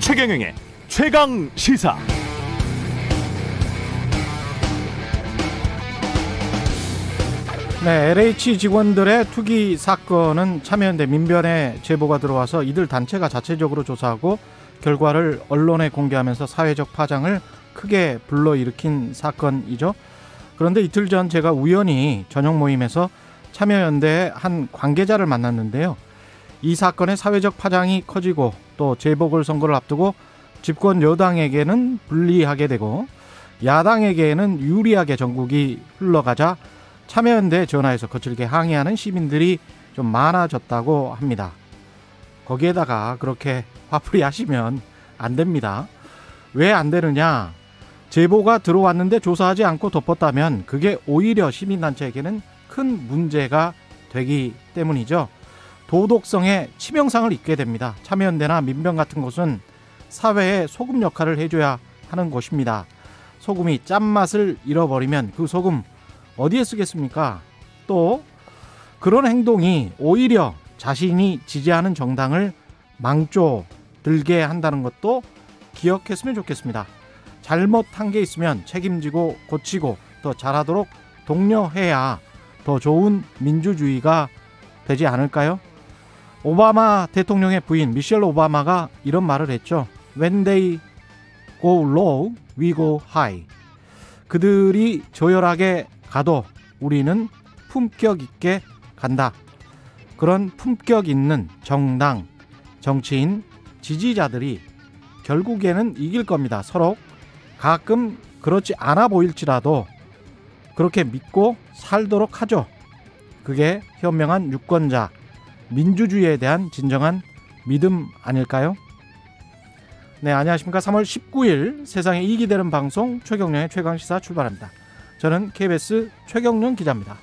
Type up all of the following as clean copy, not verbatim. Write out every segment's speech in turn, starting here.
최경영의 최강 시사. 네, LH 직원들의 투기 사건은 참여연대 민변에 제보가 들어와서 이들 단체가 자체적으로 조사하고 결과를 언론에 공개하면서 사회적 파장을 크게 불러일으킨 사건이죠. 그런데 이틀 전 제가 우연히 저녁 모임에서 참여연대의 한 관계자를 만났는데요. 이 사건의 사회적 파장이 커지고 또 재보궐선거를 앞두고 집권 여당에게는 불리하게 되고 야당에게는 유리하게 전국이 흘러가자 참여연대에 전화해서 거칠게 항의하는 시민들이 좀 많아졌다고 합니다. 거기에다가 그렇게 화풀이 하시면 안 됩니다. 왜 안 되느냐? 제보가 들어왔는데 조사하지 않고 덮었다면 그게 오히려 시민단체에게는 큰 문제가 되기 때문이죠. 도덕성에 치명상을 입게 됩니다. 참여연대나 민변 같은 곳은 사회에 소금 역할을 해줘야 하는 곳입니다. 소금이 짠맛을 잃어버리면 그 소금 어디에 쓰겠습니까? 또 그런 행동이 오히려 자신이 지지하는 정당을 망조들게 한다는 것도 기억했으면 좋겠습니다. 잘못한 게 있으면 책임지고 고치고 더 잘하도록 독려해야 더 좋은 민주주의가 되지 않을까요? 오바마 대통령의 부인 미셸 오바마가 이런 말을 했죠. When they go low, we go high. 그들이 저열하게 가도 우리는 품격 있게 간다. 그런 품격 있는 정당, 정치인, 지지자들이 결국에는 이길 겁니다. 서로 가끔 그렇지 않아 보일지라도 그렇게 믿고 살도록 하죠. 그게 현명한 유권자, 민주주의에 대한 진정한 믿음 아닐까요? 네, 안녕하십니까. 3월 19일 세상에 이익이 되는 방송 최경영의 최강시사 출발합니다. 저는 KBS 최경영 기자입니다.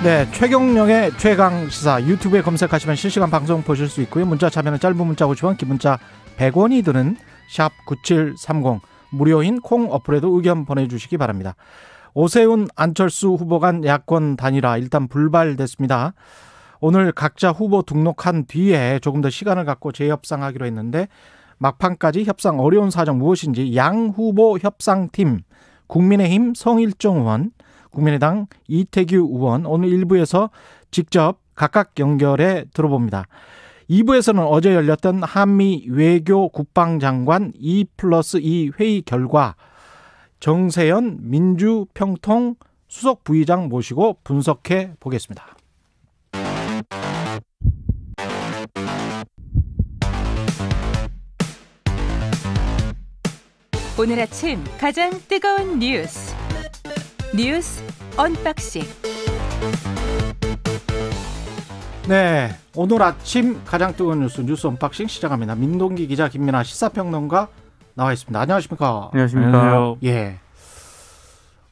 네, 최경영의 최강시사 유튜브에 검색하시면 실시간 방송 보실 수 있고요. 문자 참여는 짧은 문자 50원, 긴 문자 100원이 드는 샵 9730 무료인 콩 어플에도 의견 보내주시기 바랍니다. 오세훈 안철수 후보 간 야권 단일화 일단 불발됐습니다. 오늘 각자 후보 등록한 뒤에 조금 더 시간을 갖고 재협상하기로 했는데 막판까지 협상 어려운 사정 무엇인지 양 후보 협상팀 국민의힘 성일종 의원, 국민의당 이태규 의원 오늘 1부에서 직접 각각 연결해 들어봅니다. 2부에서는 어제 열렸던 한미 외교 국방장관 2+2 회의 결과 정세현 민주평통 수석 부의장 모시고 분석해 보겠습니다. 오늘 아침 가장 뜨거운 뉴스 언박싱. 네, 오늘 아침 가장 뜨거운 뉴스 언박싱 시작합니다. 민동기 기자, 김민아 시사평론가 나와 있습니다. 안녕하십니까? 안녕하십니까? 예,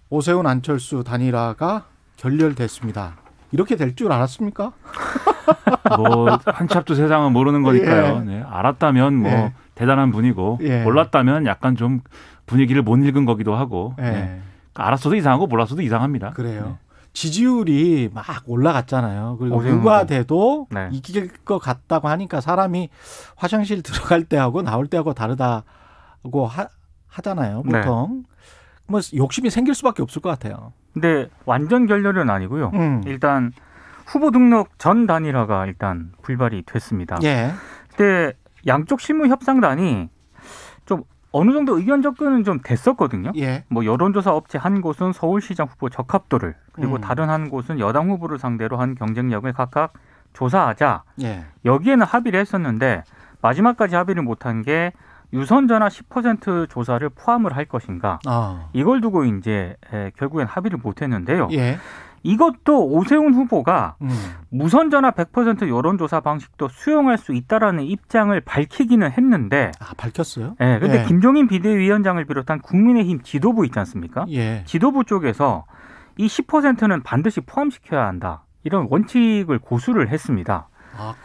오세훈 안철수 단일화가 결렬됐습니다. 이렇게 될 줄 알았습니까? 뭐 한치 앞도 세상은 모르는 거니까요. 예. 네, 알았다면 뭐 예. 대단한 분이고 예. 몰랐다면 약간 좀 분위기를 못 읽은 거기도 하고. 예. 네. 알았어도 이상하고 몰랐어도 이상합니다. 그래요. 네. 지지율이 막 올라갔잖아요. 그리고 오세훈 누가 후보. 돼도 네. 이길 것 같다고 하니까 사람이 화장실 들어갈 때하고 나올 때하고 다르다고 하잖아요. 보통. 뭐 욕심이 생길 수밖에 없을 것 같아요. 근데 완전 결렬은 아니고요. 일단 후보 등록 전 단일화가 일단 불발이 됐습니다. 예. 근데 양쪽 실무 협상단이 좀 어느 정도 의견 접근은 좀 됐었거든요. 예. 뭐 여론조사 업체 한 곳은 서울시장 후보 적합도를 그리고 다른 한 곳은 여당 후보를 상대로 한 경쟁력을 각각 조사하자. 예. 여기에는 합의를 했었는데 마지막까지 합의를 못한 게 유선 전화 10% 조사를 포함을 할 것인가. 이걸 두고 이제 결국엔 합의를 못했는데요. 예. 이것도 오세훈 후보가 무선 전화 100% 여론조사 방식도 수용할 수 있다라는 입장을 밝히기는 했는데. 밝혔어요? 네, 근데 예. 김종인 비대위원장을 비롯한 국민의힘 지도부 있지 않습니까? 예. 지도부 쪽에서 이 10%는 반드시 포함시켜야 한다. 이런 원칙을 고수를 했습니다.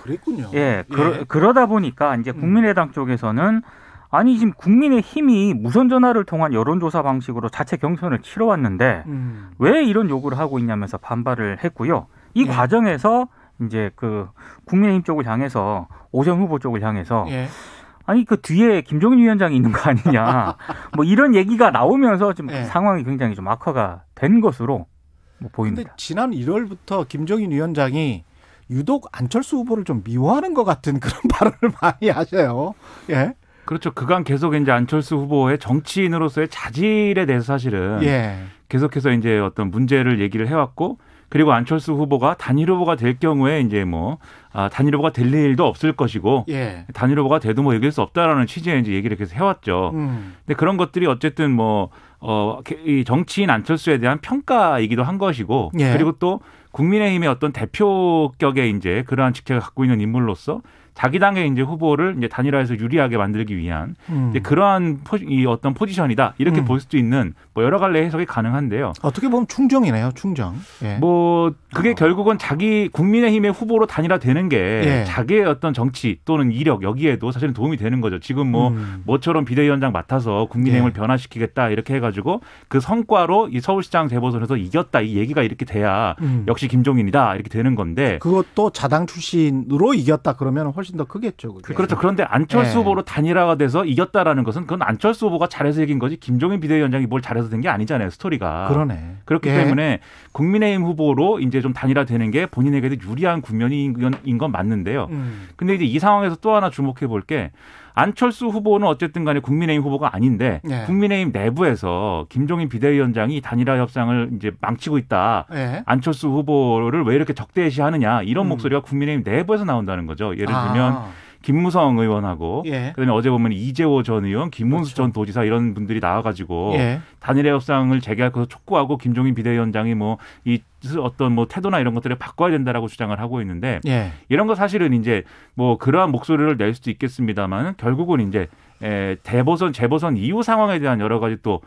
그랬군요. 예, 그러다 보니까 이제 국민의당 쪽에서는 아니 지금 국민의힘이 무선 전화를 통한 여론조사 방식으로 자체 경선을 치러왔는데 왜 이런 요구를 하고 있냐면서 반발을 했고요. 이 과정에서 이제 그 국민의힘 쪽을 향해서 오세훈 후보 쪽을 향해서 예. 아니 그 뒤에 김종인 위원장이 있는 거 아니냐 뭐 이런 얘기가 나오면서 좀 예. 상황이 굉장히 좀 악화가 된 것으로 뭐 보입니다. 근데 지난 1월부터 김종인 위원장이 유독 안철수 후보를 좀 미워하는 것 같은 그런 발언을 많이 하셔요. 예. 그렇죠. 그간 계속 이제 안철수 후보의 정치인으로서의 자질에 대해서 사실은 예. 계속해서 이제 어떤 문제를 얘기를 해왔고, 그리고 안철수 후보가 단일 후보가 될 경우에 이제 뭐 단일 후보가 될 일도 없을 것이고, 예. 단일 후보가 돼도 뭐 이길 수 없다라는 취지의 이제 얘기를 계속 해왔죠. 근데 그런 것들이 어쨌든 뭐 이 정치인 안철수에 대한 평가이기도 한 것이고, 예. 그리고 또 국민의힘의 어떤 대표격의 이제 그러한 직책을 갖고 있는 인물로서 자기 당의 이제 후보를 이제 단일화해서 유리하게 만들기 위한 이제 그러한 이 어떤 포지션이다 이렇게 볼 수도 있는 뭐 여러 갈래 해석이 가능한데요. 어떻게 보면 충정이네요, 충정. 예. 뭐 그게 결국은 자기 국민의힘의 후보로 단일화되는 게 예. 자기의 어떤 정치 또는 이력 여기에도 사실은 도움이 되는 거죠. 지금 뭐처럼 비대위원장 맡아서 국민의힘을 예. 변화시키겠다 이렇게 해가지고 그 성과로 이 서울시장 재보선에서 이겼다 이 얘기가 이렇게 돼야 역시 김종인이다 이렇게 되는 건데, 그것도 자당 출신으로 이겼다 그러면 훨씬 더 크겠죠. 그게. 그렇죠. 그런데 안철수 예. 후보로 단일화가 돼서 이겼다라는 것은 그건 안철수 후보가 잘해서 이긴 거지 김종인 비대위원장이 뭘 잘해서 된 게 아니잖아요. 스토리가. 그러네. 그렇기 예. 때문에 국민의힘 후보로 이제 좀 단일화되는 게 본인에게도 유리한 국면인 건 맞는데요. 근데 이제 이 상황에서 또 하나 주목해 볼 게, 안철수 후보는 어쨌든 간에 국민의힘 후보가 아닌데 예. 국민의힘 내부에서 김종인 비대위원장이 단일화 협상을 이제 망치고 있다. 예. 안철수 후보를 왜 이렇게 적대시하느냐 이런 목소리가 국민의힘 내부에서 나온다는 거죠. 예를 들면 김무성 의원하고 예. 그다음에 어제 보면 이재호 전 의원, 김문수 그렇죠. 전 도지사 이런 분들이 나와가지고 예. 단일화 협상을 재개할 것을 촉구하고 김종인 비대위원장이 뭐 이 어떤 뭐 태도나 이런 것들을 바꿔야 된다라고 주장을 하고 있는데, 예. 이런 거 사실은 이제 뭐 그러한 목소리를 낼 수도 있겠습니다만 결국은 이제 재보선 이후 상황에 대한 여러 가지 또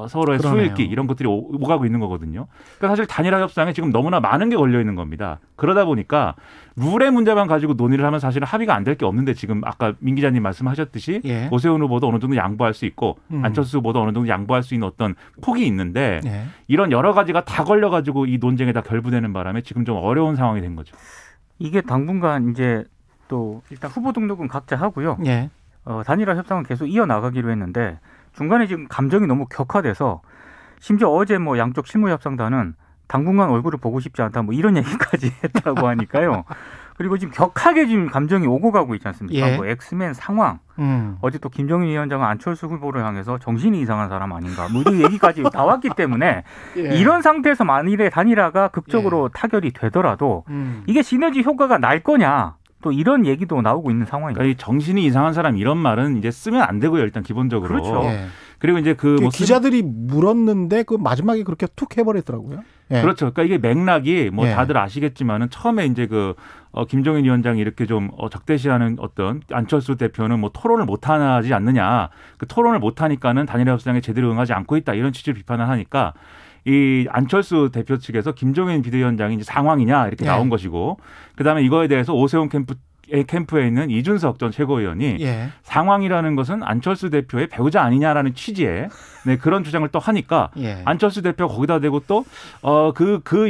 서로의 그러네요. 수읽기 이런 것들이 오가고 있는 거거든요. 그러니까 사실 단일화 협상에 지금 너무나 많은 게 걸려 있는 겁니다. 그러다 보니까 룰의 문제만 가지고 논의를 하면 사실은 합의가 안 될 게 없는데, 지금 아까 민 기자님 말씀하셨듯이 예. 오세훈 후보도 어느 정도 양보할 수 있고 안철수 후보도 어느 정도 양보할 수 있는 어떤 폭이 있는데 예. 이런 여러 가지가 다 걸려가지고 이 논쟁에 다 결부되는 바람에 지금 좀 어려운 상황이 된 거죠. 이게 당분간 이제 또 일단 후보 등록은 각자 하고요. 예. 단일화 협상은 계속 이어나가기로 했는데 중간에 지금 감정이 너무 격화돼서 심지어 어제 뭐 양쪽 실무협상단은 당분간 얼굴을 보고 싶지 않다 뭐 이런 얘기까지 했다고 하니까요. 그리고 지금 격하게 지금 감정이 오고 가고 있지 않습니까? 예. 뭐 엑스맨 상황. 어제 또 김종인 위원장은 안철수 후보를 향해서 정신이 이상한 사람 아닌가 뭐 이런 얘기까지 나왔기 때문에 예. 이런 상태에서 만일에 단일화가 극적으로 타결이 되더라도 이게 시너지 효과가 날 거냐 또 이런 얘기도 나오고 있는 상황입니다. 그러니까 이 정신이 이상한 사람 이런 말은 이제 쓰면 안 되고요. 일단 기본적으로. 그렇죠. 예. 그리고 이제 뭐 기자들이 물었는데 그 마지막에 그렇게 툭 해버렸더라고요. 예. 그렇죠. 그러니까 이게 맥락이 뭐 예. 다들 아시겠지만은 처음에 이제 김종인 위원장이 이렇게 좀 적대시하는 어떤 안철수 대표는 뭐 토론을 못 하지 않느냐. 그 토론을 못 하니까는 단일화 협상에 제대로 응하지 않고 있다. 이런 취지로 비판을 하니까 이 안철수 대표 측에서 김종인 비대위원장이 이제 상황이냐 이렇게 나온 것이고, 그다음에 이거에 대해서 오세훈 캠프에 있는 이준석 전 최고위원이 예. 상황이라는 것은 안철수 대표의 배우자 아니냐라는 취지의 그런 주장을 또 하니까 예. 안철수 대표가 거기다 대고 또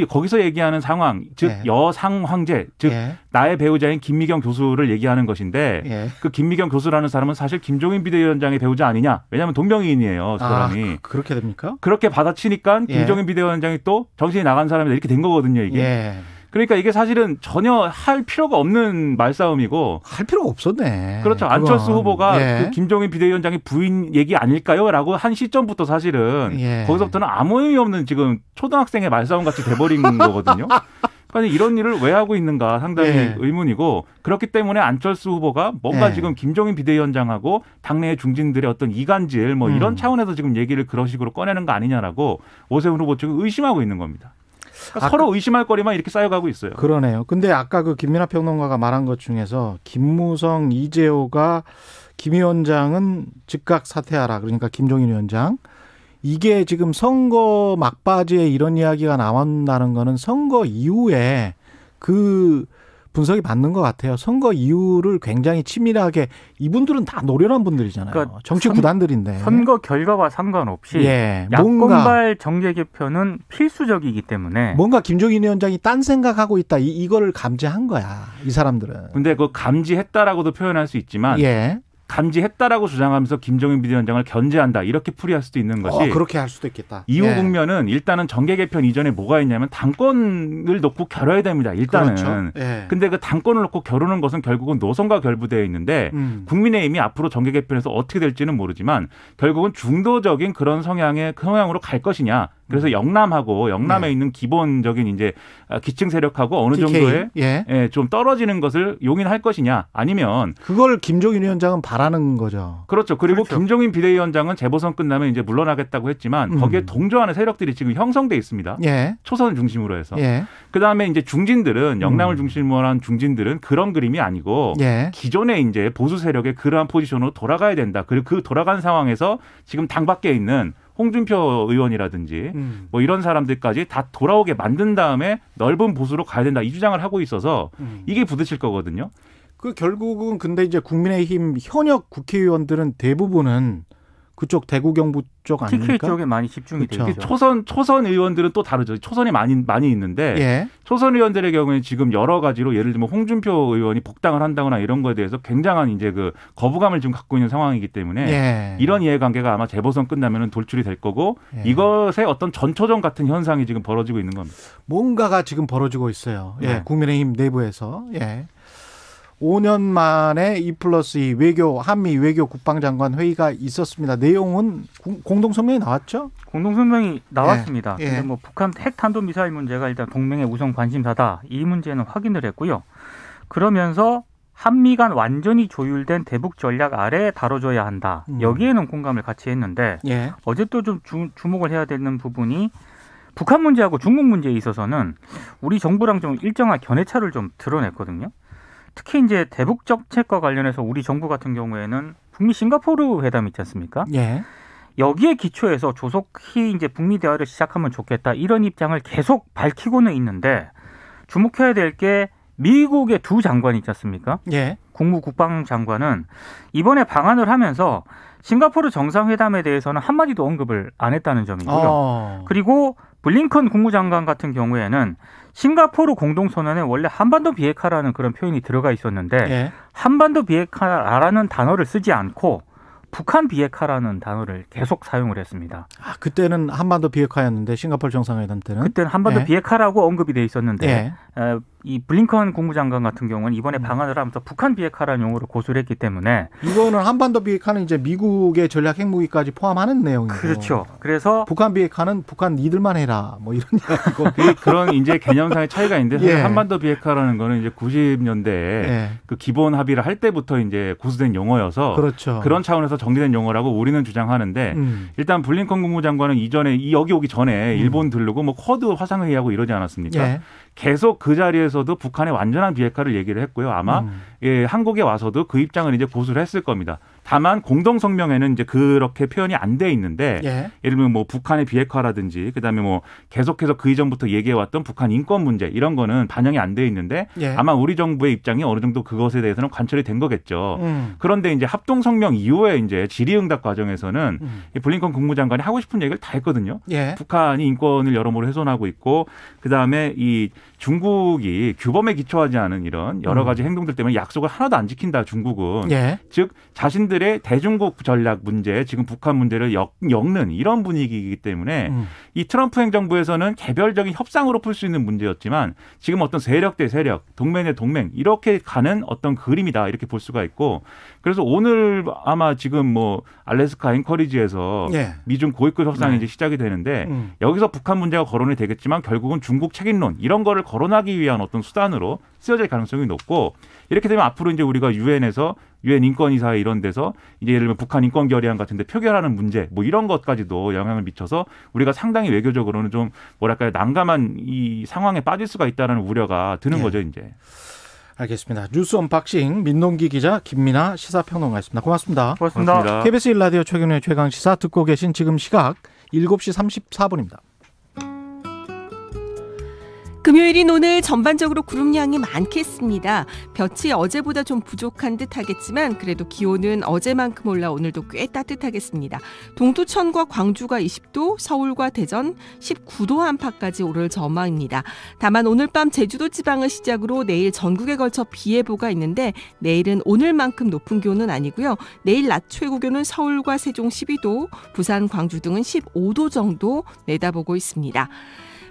거기서 얘기하는 상황, 즉 예. 여상 황제, 즉 예. 나의 배우자인 김미경 교수를 얘기하는 것인데 예. 그 김미경 교수라는 사람은 사실 김종인 비대위원장의 배우자 아니냐? 왜냐하면 동명이인이에요, 그 사람이. 그렇게 됩니까? 그렇게 받아치니까 예. 김종인 비대위원장이 또 정신이 나간 사람이다 이렇게 된 거거든요, 이게. 예. 그러니까 이게 사실은 전혀 할 필요가 없는 말싸움이고. 할 필요가 없었네. 그렇죠. 그건. 안철수 후보가 예. 그 김종인 비대위원장의 부인 얘기 아닐까요? 라고 한 시점부터 사실은 예. 거기서부터는 아무 의미 없는 지금 초등학생의 말싸움 같이 돼버린 거거든요. 그러니까 이런 일을 왜 하고 있는가 상당히 예. 의문이고, 그렇기 때문에 안철수 후보가 뭔가 예. 지금 지금 김종인 비대위원장하고 당내의 중진들의 어떤 이간질 뭐 이런 차원에서 지금 얘기를 그런 식으로 꺼내는 거 아니냐라고 오세훈 후보 측은 의심하고 있는 겁니다. 그러니까 서로 의심할 거리만 이렇게 쌓여가고 있어요. 그러네요. 근데 아까 그 김민하 평론가가 말한 것 중에서 김무성, 이재호가 김 위원장은 즉각 사퇴하라. 그러니까 김종인 위원장. 이게 지금 선거 막바지에 이런 이야기가 나온다는 거는 선거 이후에 그 분석이 맞는 것 같아요. 선거 이후를 굉장히 치밀하게 이분들은 다 노련한 분들이잖아요. 그러니까 정치 구단들인데. 선거 결과와 상관없이 예, 야권발 정계 개편은 필수적이기 때문에 뭔가 김종인 위원장이 딴 생각하고 있다. 이거를 감지한 거야. 이 사람들은. 근데 그 감지했다라고도 표현할 수 있지만 예. 감지했다라고 주장하면서 김종인 비대위원장을 견제한다 이렇게 풀이할 수도 있는 것이 그렇게 할 수도 있겠다. 이후 예. 국면은 일단은 정계 개편 이전에 뭐가 있냐면 당권을 놓고 겨뤄야 됩니다. 일단은. 그렇죠. 예. 근데 그 당권을 놓고 겨루는 것은 결국은 노선과 결부되어 있는데 국민의힘이 앞으로 정계 개편에서 어떻게 될지는 모르지만 결국은 중도적인 그런 성향으로 갈 것이냐. 그래서 영남에 있는 기본적인 이제 기층 세력하고 어느 TK. 정도의 예. 좀 떨어지는 것을 용인할 것이냐 아니면 그걸 김종인 위원장은 바라는 거죠. 그렇죠. 그리고 그렇죠. 김종인 비대위원장은 재보선 끝나면 이제 물러나겠다고 했지만 거기에 동조하는 세력들이 지금 형성돼 있습니다. 예. 초선 중심으로 해서. 예. 그다음에 이제 중진들은 영남을 중심으로 한 중진들은 그런 그림이 아니고 예. 기존의 이제 보수 세력의 그러한 포지션으로 돌아가야 된다. 그리고 그 돌아간 상황에서 지금 당 밖에 있는 홍준표 의원이라든지 뭐 이런 사람들까지 다 돌아오게 만든 다음에 넓은 보수로 가야 된다. 이 주장을 하고 있어서 이게 부딪힐 거거든요. 그 결국은 근데 이제 국민의힘 현역 국회의원들은 대부분은 그쪽 대구 경북 쪽 아닙니까? TK 쪽에 많이 집중이 그렇죠. 되죠. 초선 의원들은 또 다르죠. 초선이 많이 있는데 예. 초선 의원들의 경우에 지금 여러 가지로 예를 들면 홍준표 의원이 복당을 한다거나 이런 거에 대해서 굉장한 이제 그 거부감을 지금 갖고 있는 상황이기 때문에 예. 이런 이해관계가 아마 재보선 끝나면은 돌출이 될 거고 예. 이것의 어떤 전초전 같은 현상이 지금 벌어지고 있는 겁니다. 뭔가가 지금 벌어지고 있어요. 예. 네. 국민의힘 내부에서. 예. 5년 만에 2+2 한미 외교 국방장관 회의가 있었습니다. 내용은 공동성명이 나왔죠? 공동성명이 나왔습니다. 예. 근데 뭐 북한 핵 탄도미사일 문제가 일단 동맹의 우선 관심사다. 이 문제는 확인을 했고요. 그러면서 한미 간 완전히 조율된 대북 전략 아래에 다뤄줘야 한다. 여기에는 공감을 같이 했는데 예. 어제 또 좀 주목을 해야 되는 부분이 북한 문제하고 중국 문제에 있어서는 우리 정부랑 좀 일정한 견해차를 좀 드러냈거든요. 특히 이제 대북 정책과 관련해서 우리 정부 같은 경우에는 북미 싱가포르 회담 있지 않습니까? 예. 여기에 기초해서 조속히 이제 북미 대화를 시작하면 좋겠다 이런 입장을 계속 밝히고는 있는데 주목해야 될 게 미국의 두 장관이 있지 않습니까? 예. 국무국방장관은 이번에 방한을 하면서 싱가포르 정상회담에 대해서는 한마디도 언급을 안 했다는 점이고요. 그리고 블링컨 국무장관 같은 경우에는 싱가포르 공동선언에 원래 한반도 비핵화라는 그런 표현이 들어가 있었는데 예. 한반도 비핵화라는 단어를 쓰지 않고 북한 비핵화라는 단어를 계속 사용을 했습니다. 아, 그때는 한반도 비핵화였는데 싱가포르 정상회담 때는 그때는 한반도 예. 비핵화라고 언급이 돼 있었는데 예. 이 블링컨 국무장관 같은 경우는 이번에 방한을 하면서 북한 비핵화라는 용어를 고수를 했기 때문에 이거는 한반도 비핵화는 이제 미국의 전략 핵무기까지 포함하는 내용이고 그렇죠. 그래서 북한 비핵화는 북한 니들만 해라 뭐 이런 이야기고 그런 이제 개념상의 차이가 있는데 사실 예. 한반도 비핵화라는 거는 이제 90년대에 예. 그 기본 합의를 할 때부터 이제 고수된 용어여서 그렇죠. 그런 차원에서 정리된 용어라고 우리는 주장하는데 일단 블링컨 국무장관은 이전에 여기 오기 전에 일본 들르고 뭐 쿼드 화상회의하고 이러지 않았습니까? 예. 계속 그 자리에서도 북한의 완전한 비핵화를 얘기를 했고요. 아마 예, 한국에 와서도 그 입장을 이제 고수를 했을 겁니다. 다만 공동성명에는 이제 그렇게 표현이 안 돼 있는데 예. 예를 들면 뭐 북한의 비핵화라든지 그다음에 뭐 계속해서 그 이전부터 얘기해왔던 북한 인권 문제 이런 거는 반영이 안 돼 있는데 예. 아마 우리 정부의 입장이 어느 정도 그것에 대해서는 관철이 된 거겠죠. 그런데 이제 합동성명 이후에 이제 질의응답 과정에서는 이 블링컨 국무장관이 하고 싶은 얘기를 다 했거든요. 예. 북한이 인권을 여러모로 훼손하고 있고 그다음에 이 중국이 규범에 기초하지 않은 이런 여러 가지 행동들 때문에 약속을 하나도 안 지킨다 중국은. 예. 즉 자신들의 대중국 전략 문제 지금 북한 문제를 엮는 이런 분위기이기 때문에 이 트럼프 행정부에서는 개별적인 협상으로 풀 수 있는 문제였지만 지금 어떤 세력 대 세력, 동맹 대 동맹 이렇게 가는 어떤 그림이다 이렇게 볼 수가 있고 그래서 오늘 아마 지금 뭐 알래스카 앵커리지에서 예. 미중 고위급 협상이 이제 시작이 되는데 여기서 북한 문제가 거론이 되겠지만 결국은 중국 책임론 이런 거를 거론하기 위한 어떤 수단으로 쓰여질 가능성이 높고 이렇게 되면 앞으로 이제 우리가 유엔에서 유엔 인권이사회 이런 데서 이제 예를 들면 북한 인권 결의안 같은데 표결하는 문제 뭐 이런 것까지도 영향을 미쳐서 우리가 상당히 외교적으로는 좀 뭐랄까요 난감한 이 상황에 빠질 수가 있다는 우려가 드는 예. 거죠 이제. 알겠습니다. 뉴스 언박싱 민동기 기자 김민아 시사평론가였습니다. 고맙습니다. 고맙습니다. KBS 1라디오 최경영의 최강시사 듣고 계신 지금 시각 7시 34분입니다. 금요일인 오늘 전반적으로 구름량이 많겠습니다. 볕이 어제보다 좀 부족한 듯 하겠지만 그래도 기온은 어제만큼 올라 오늘도 꽤 따뜻하겠습니다. 동두천과 광주가 20도, 서울과 대전 19도 안팎까지 오를 전망입니다. 다만 오늘 밤 제주도 지방을 시작으로 내일 전국에 걸쳐 비 예보가 있는데 내일은 오늘만큼 높은 기온은 아니고요. 내일 낮 최고 기온은 서울과 세종 12도, 부산, 광주 등은 15도 정도 내다보고 있습니다.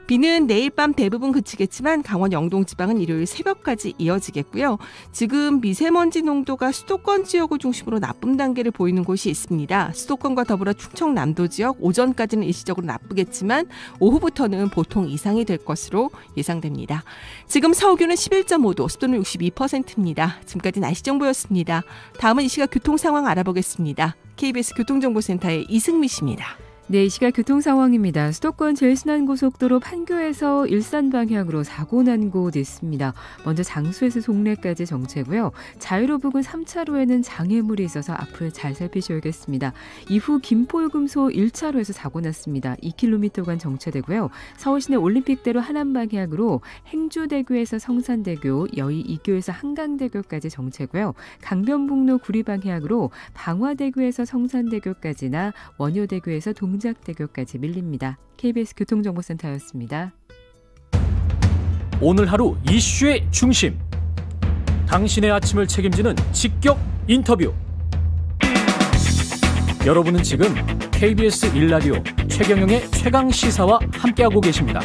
비는 내일 밤 대부분 그치겠지만 강원 영동 지방은 일요일 새벽까지 이어지겠고요. 지금 미세먼지 농도가 수도권 지역을 중심으로 나쁨 단계를 보이는 곳이 있습니다. 수도권과 더불어 충청남도 지역 오전까지는 일시적으로 나쁘겠지만 오후부터는 보통 이상이 될 것으로 예상됩니다. 지금 서울 기온은 11.5도, 습도는 62%입니다. 지금까지 날씨 정보였습니다. 다음은 이 시각 교통 상황 알아보겠습니다. KBS 교통정보센터의 이승미 씨입니다. 네, 이 시각 교통 상황입니다. 수도권 제일순환고속도로 판교에서 일산 방향으로 사고 난 곳 있습니다. 먼저 장수에서 송내까지 정체고요. 자유로 부근 3차로에는 장애물이 있어서 앞을 잘 살피셔야겠습니다. 이후 김포요금소 1차로에서 사고 났습니다. 2km간 정체되고요. 서울시내 올림픽대로 하남 방향으로 행주대교에서 성산대교, 여의 2교에서 한강대교까지 정체고요. 강변북로 구리 방향으로 방화대교에서 성산대교까지나 원효대교에서 동작대교까지 밀립니다. KBS 교통정보센터였습니다. 오늘 하루 이슈의 중심. 당신의 아침을 책임지는 직격 인터뷰. 여러분은 지금 KBS 1라디오 최경영의 최강시사와 함께하고 계십니다.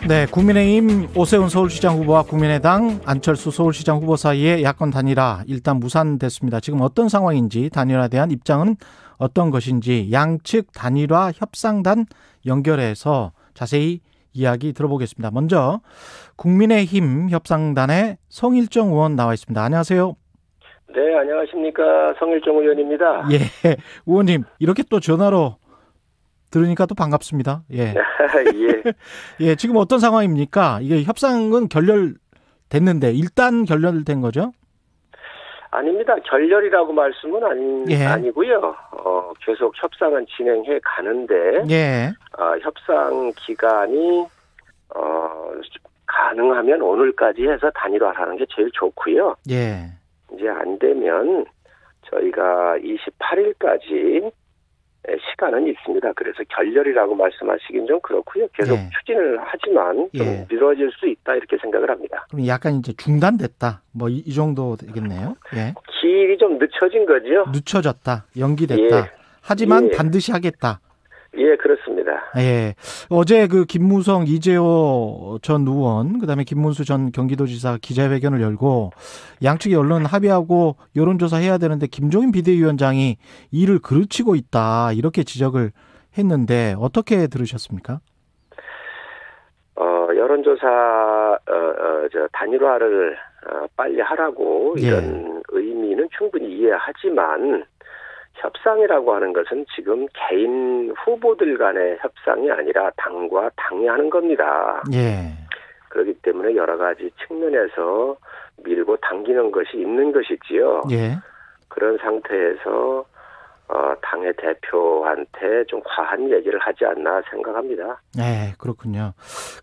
네, 국민의힘 오세훈 서울시장 후보와 국민의당 안철수 서울시장 후보 사이의 야권 단일화 일단 무산됐습니다. 지금 어떤 상황인지, 단일화에 대한 입장은 어떤 것인지 양측 단일화 협상단 연결해서 자세히 이야기 들어보겠습니다. 먼저 국민의힘 협상단의 성일정 의원 나와 있습니다. 안녕하세요. 네, 안녕하십니까. 성일정 의원입니다. 예, 의원님 이렇게 또 전화로 들으니까 또 반갑습니다. 예. 예. 예, 지금 어떤 상황입니까? 이게 협상은 결렬됐는데 일단 결렬된 거죠? 아닙니다. 결렬이라고 말씀은 아니고요. 계속 협상은 진행해 가는데 예. 협상 기간이 가능하면 오늘까지 해서 단일화하는 게 제일 좋고요. 예. 이제 안 되면 저희가 28일까지 시간은 있습니다. 그래서 결렬이라고 말씀하시긴 좀 그렇고요. 계속 예. 추진을 하지만 좀 예. 미뤄질 수 있다 이렇게 생각을 합니다. 그럼 약간 이제 중단됐다. 뭐 이 정도 되겠네요. 예. 길이 좀 늦춰진 거죠. 늦춰졌다. 연기됐다. 예. 하지만 예. 반드시 하겠다. 예, 그렇습니다. 예. 어제 그 김무성, 이재호 전 의원, 그다음에 김문수 전 경기도지사 기자회견을 열고 양측이 언론 합의하고 여론조사 해야 되는데 김종인 비대위원장이 이를 그르치고 있다. 이렇게 지적을 했는데 어떻게 들으셨습니까? 여론조사 단일화를 빨리 하라고 이런 예. 의미는 충분히 이해하지만 협상이라고 하는 것은 지금 개인 후보들 간의 협상이 아니라 당과 당이 하는 겁니다. 예. 그렇기 때문에 여러 가지 측면에서 밀고 당기는 것이 있는 것이지요. 예. 그런 상태에서 당의 대표한테 좀 과한 얘기를 하지 않나 생각합니다. 네, 그렇군요.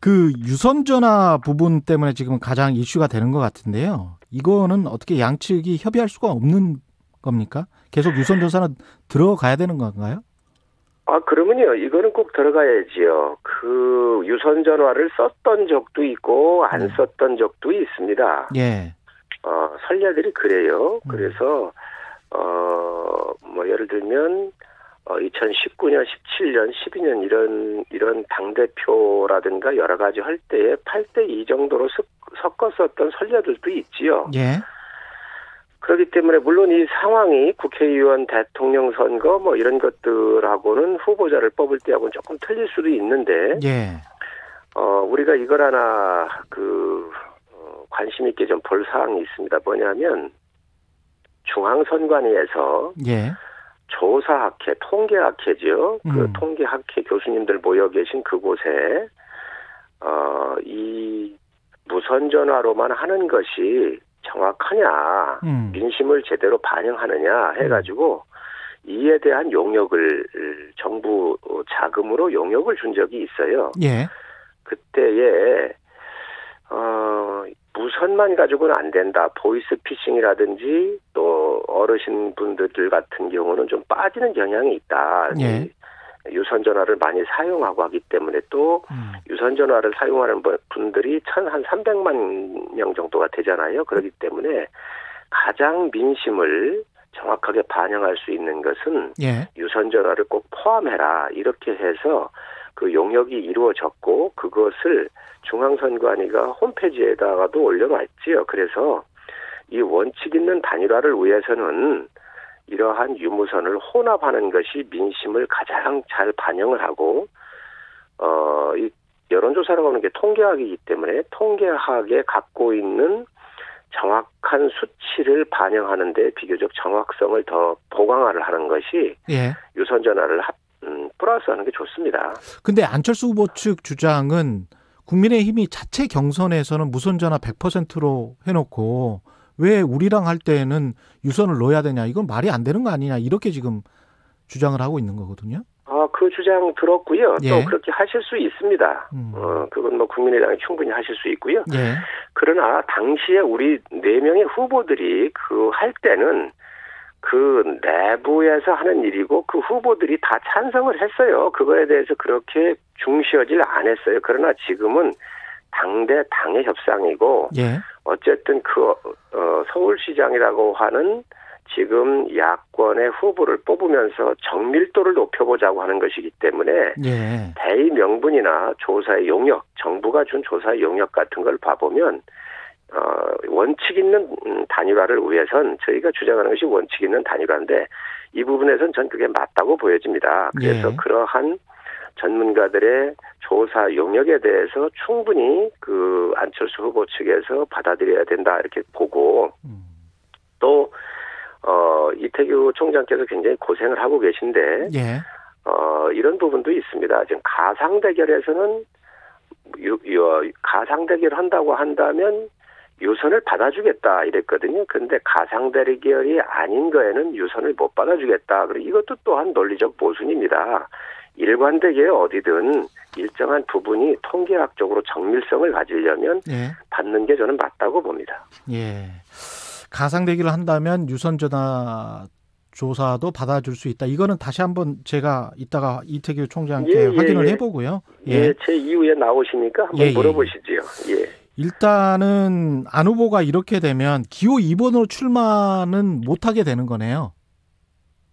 그 유선전화 부분 때문에 지금 가장 이슈가 되는 것 같은데요. 이거는 어떻게 양측이 협의할 수가 없는 겁니까? 계속 유선전화는 들어가야 되는 건가요? 그러면요. 이거는 꼭 들어가야지요. 그 유선전화를 썼던 적도 있고 안 썼던 적도 있습니다. 예. 선례들이 그래요. 그래서 예를 들면 2019년, 17년, 12년 이런 당대표라든가 여러 가지 할 때에 8대2 정도로 섞었었던 선례들도 있지요. 예. 그렇기 때문에 물론 이 상황이 국회의원, 대통령 선거 이런 것들하고는 후보자를 뽑을 때하고는 조금 틀릴 수도 있는데 예. 우리가 이걸 하나 관심 있게 좀 볼 사항이 있습니다. 뭐냐면 중앙선관위에서 예. 조사학회, 통계학회죠. 그 통계학회 교수님들 모여 계신 그곳에 이 무선전화로만 하는 것이 정확하냐, 민심을 제대로 반영하느냐 해가지고 이에 대한 용역을 정부 자금으로 용역을 준 적이 있어요. 예. 그때에 무선만 가지고는 안 된다. 보이스피싱이라든지 또 어르신 분들 같은 경우는 좀 빠지는 경향이 있다. 예. 유선 전화를 많이 사용하고 하기 때문에 또 유선 전화를 사용하는 분들이 한 300만 명 정도가 되잖아요. 그렇기 때문에 가장 민심을 정확하게 반영할 수 있는 것은 예. 유선 전화를 꼭 포함해라. 이렇게 해서 그 용역이 이루어졌고 그것을 중앙선관위가 홈페이지에다가도 올려놨지요. 그래서 이 원칙 있는 단일화를 위해서는 이러한 유무선을 혼합하는 것이 민심을 가장 잘 반영을 하고 이 여론조사라고 하는 게 통계학이기 때문에 통계학에 갖고 있는 정확한 수치를 반영하는 데 비교적 정확성을 더 보강화를 하는 것이 예. 유선 전화를 플러스하는 게 좋습니다. 근데 안철수 후보 측 주장은 국민의힘이 자체 경선에서는 무선전화 100%로 해놓고 왜 우리랑 할 때는 유선을 넣어야 되냐. 이건 말이 안 되는 거 아니냐. 이렇게 지금 주장을 하고 있는 거거든요. 그 주장 들었고요. 예. 또 그렇게 하실 수 있습니다. 그건 뭐 국민의당이 충분히 하실 수 있고요. 예. 그러나 당시에 우리 4명의 후보들이 할 때는 그 내부에서 하는 일이고 그 후보들이 다 찬성을 했어요. 그거에 대해서 그렇게 중시하지 않았어요. 그러나 지금은 당 대 당의 협상이고 예. 어쨌든 서울시장이라고 하는 지금 야권의 후보를 뽑으면서 정밀도를 높여보자고 하는 것이기 때문에 예. 대의 명분이나 조사의 용역, 정부가 준 조사의 용역 같은 걸 봐보면 원칙 있는 단일화를 위해선 저희가 주장하는 것이 원칙 있는 단일화인데 이 부분에선 전 그게 맞다고 보여집니다. 그래서 예. 그러한 전문가들의 조사 용역에 대해서 충분히 그 안철수 후보 측에서 받아들여야 된다 이렇게 보고 또 이태규 총장께서 굉장히 고생을 하고 계신데 예. 이런 부분도 있습니다. 지금 가상 대결에서는 가상 대결 한다고 한다면 유선을 받아주겠다 이랬거든요. 그런데 가상 대결이 아닌 거에는 유선을 못 받아주겠다. 그리고 이것도 또한 논리적 모순입니다. 일관되게 어디든 일정한 부분이 통계학적으로 정밀성을 가지려면 예. 받는 게 저는 맞다고 봅니다. 예. 가상 대결을 한다면 유선 전화 조사도 받아줄 수 있다. 이거는 다시 한번 제가 이따가 이태규 총장께 확인을 해보고요. 예, 제 이후에 나오시니까 한번 물어보시지요. 예. 일단은 안 후보가 이렇게 되면 기호 2번으로 출마는 못하게 되는 거네요.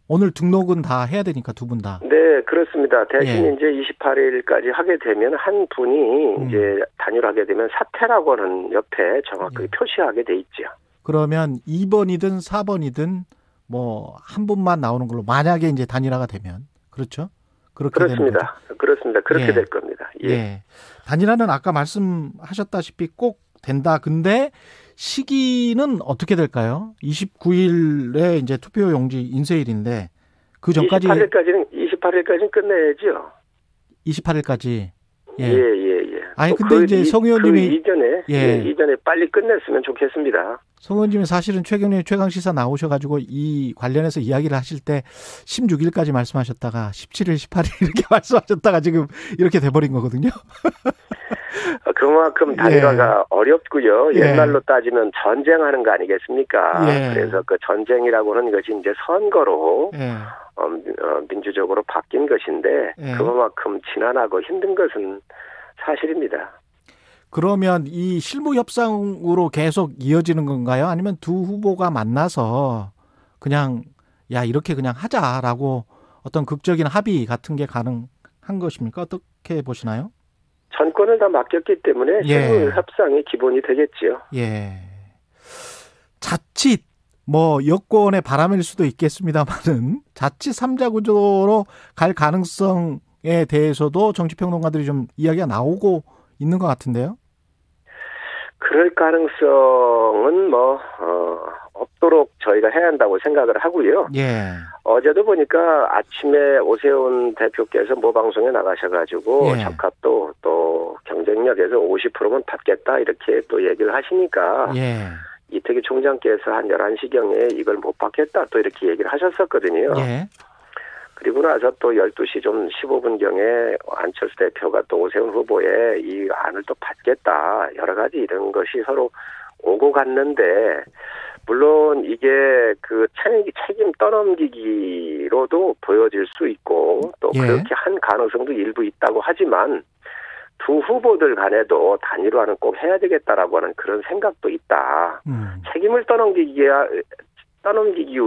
오늘 등록은 다 해야 되니까 두 분 다. 네, 그렇습니다. 대신 이제 28일까지 하게 되면 한 분이 이제 단일하게 되면 사퇴라고 하는 옆에 정확하게 표시하게 돼 있죠. 그러면 2번이든 4번이든 뭐 한 분만 나오는 걸로 만약에 이제 단일화가 되면 그렇죠? 그렇습니다. 그렇습니다. 그렇게 될 겁니다. 예. 단일화는 아까 말씀하셨다시피 꼭 된다. 근데 시기는 어떻게 될까요? 29일에 이제 투표 용지 인쇄일인데 그 전까지 28일까지는 끝내야죠. 28일까지. 예. 아니 근데 이제 성 의원님이 이전에 빨리 끝냈으면 좋겠습니다. 성 의원님이 사실은 최경련 최강시사 나오셔가지고 이 관련해서 이야기를 하실 때 16일까지 말씀하셨다가 17일, 18일 이렇게 말씀하셨다가 지금 이렇게 돼버린 거거든요. 그만큼 단일화가 어렵고요. 옛날로 따지면 전쟁하는 거 아니겠습니까? 그래서 그 전쟁이라고 하는 것이 이제 선거로 민주적으로 바뀐 것인데 그만큼 지난하고 힘든 것은 사실입니다. 그러면 이 실무 협상으로 계속 이어지는 건가요? 아니면 두 후보가 만나서 그냥 이렇게 그냥 하자라고 어떤 극적인 합의 같은 게 가능한 것입니까? 어떻게 보시나요? 전권을 다 맡겼기 때문에 실무 협상이 기본이 되겠지요. 예. 자칫 여권의 바람일 수도 있겠습니다만은 자칫 3자 구조로 갈 가능성에 대해서도 정치평론가들이 좀 이야기가 나오고 있는 것 같은데요. 그럴 가능성은 없도록 저희가 해야 한다고 생각을 하고요. 어제도 보니까 아침에 오세훈 대표께서 모방송에 나가셔가지고 적합도 또 경쟁력에서 50%면 받겠다 이렇게 또 얘기를 하시니까 이태규 총장께서 한 11시경에 이걸 못 받겠다 또 이렇게 얘기를 하셨었거든요. 예. 그리고 나서 또 12시 좀 15분경에 안철수 대표가 또 오세훈 후보의 이 안을 또 받겠다. 여러 가지 이런 것이 서로 오고 갔는데, 물론 이게 그 책임 떠넘기기로도 보여질 수 있고 또 그렇게 한 가능성도 일부 있다고 하지만 두 후보들 간에도 단일화는 꼭 해야 되겠다라고 하는 그런 생각도 있다. 책임을 떠넘기기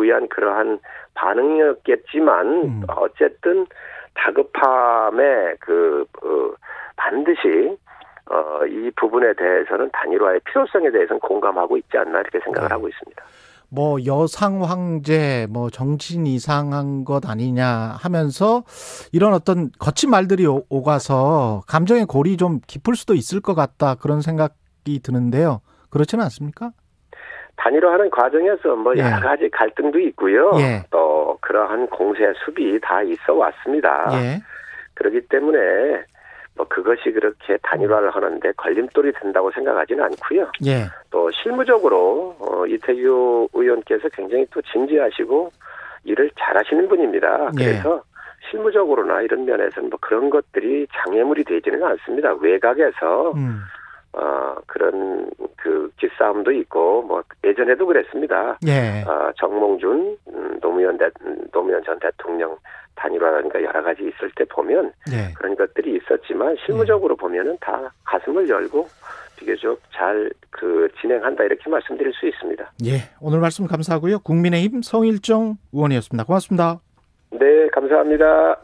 위한 그러한 반응이었겠지만 어쨌든 다급함에 반드시 이 부분에 대해서는 단일화의 필요성에 대해서는 공감하고 있지 않나 이렇게 생각을 하고 있습니다. 뭐 여상 황제, 뭐 정신 이상한 것 아니냐 하면서 이런 어떤 거친 말들이 오가서 감정의 골이 좀 깊을 수도 있을 것 같다 그런 생각이 드는데요. 그렇지는 않습니까? 단일화하는 과정에서 뭐 여러 가지 갈등도 있고요. 또 그러한 공세 수비 다 있어 왔습니다. 그렇기 때문에 뭐 그것이 그렇게 단일화를 하는데 걸림돌이 된다고 생각하지는 않고요. 또 실무적으로 이태규 의원께서 굉장히 또 진지하시고 일을 잘하시는 분입니다. 그래서 실무적으로나 이런 면에서는 뭐 그런 것들이 장애물이 되지는 않습니다. 외곽에서 그런 그 기싸움도 있고 뭐 예전에도 그랬습니다. 정몽준 노무현 전 대통령 단일화라든가 여러 가지 있을 때 보면 그런 것들이 있었지만 실무적으로 보면은 다 가슴을 열고 비교적 잘 진행한다 이렇게 말씀드릴 수 있습니다. 오늘 말씀 감사하고요. 국민의힘 성일종 의원이었습니다. 고맙습니다. 네, 감사합니다.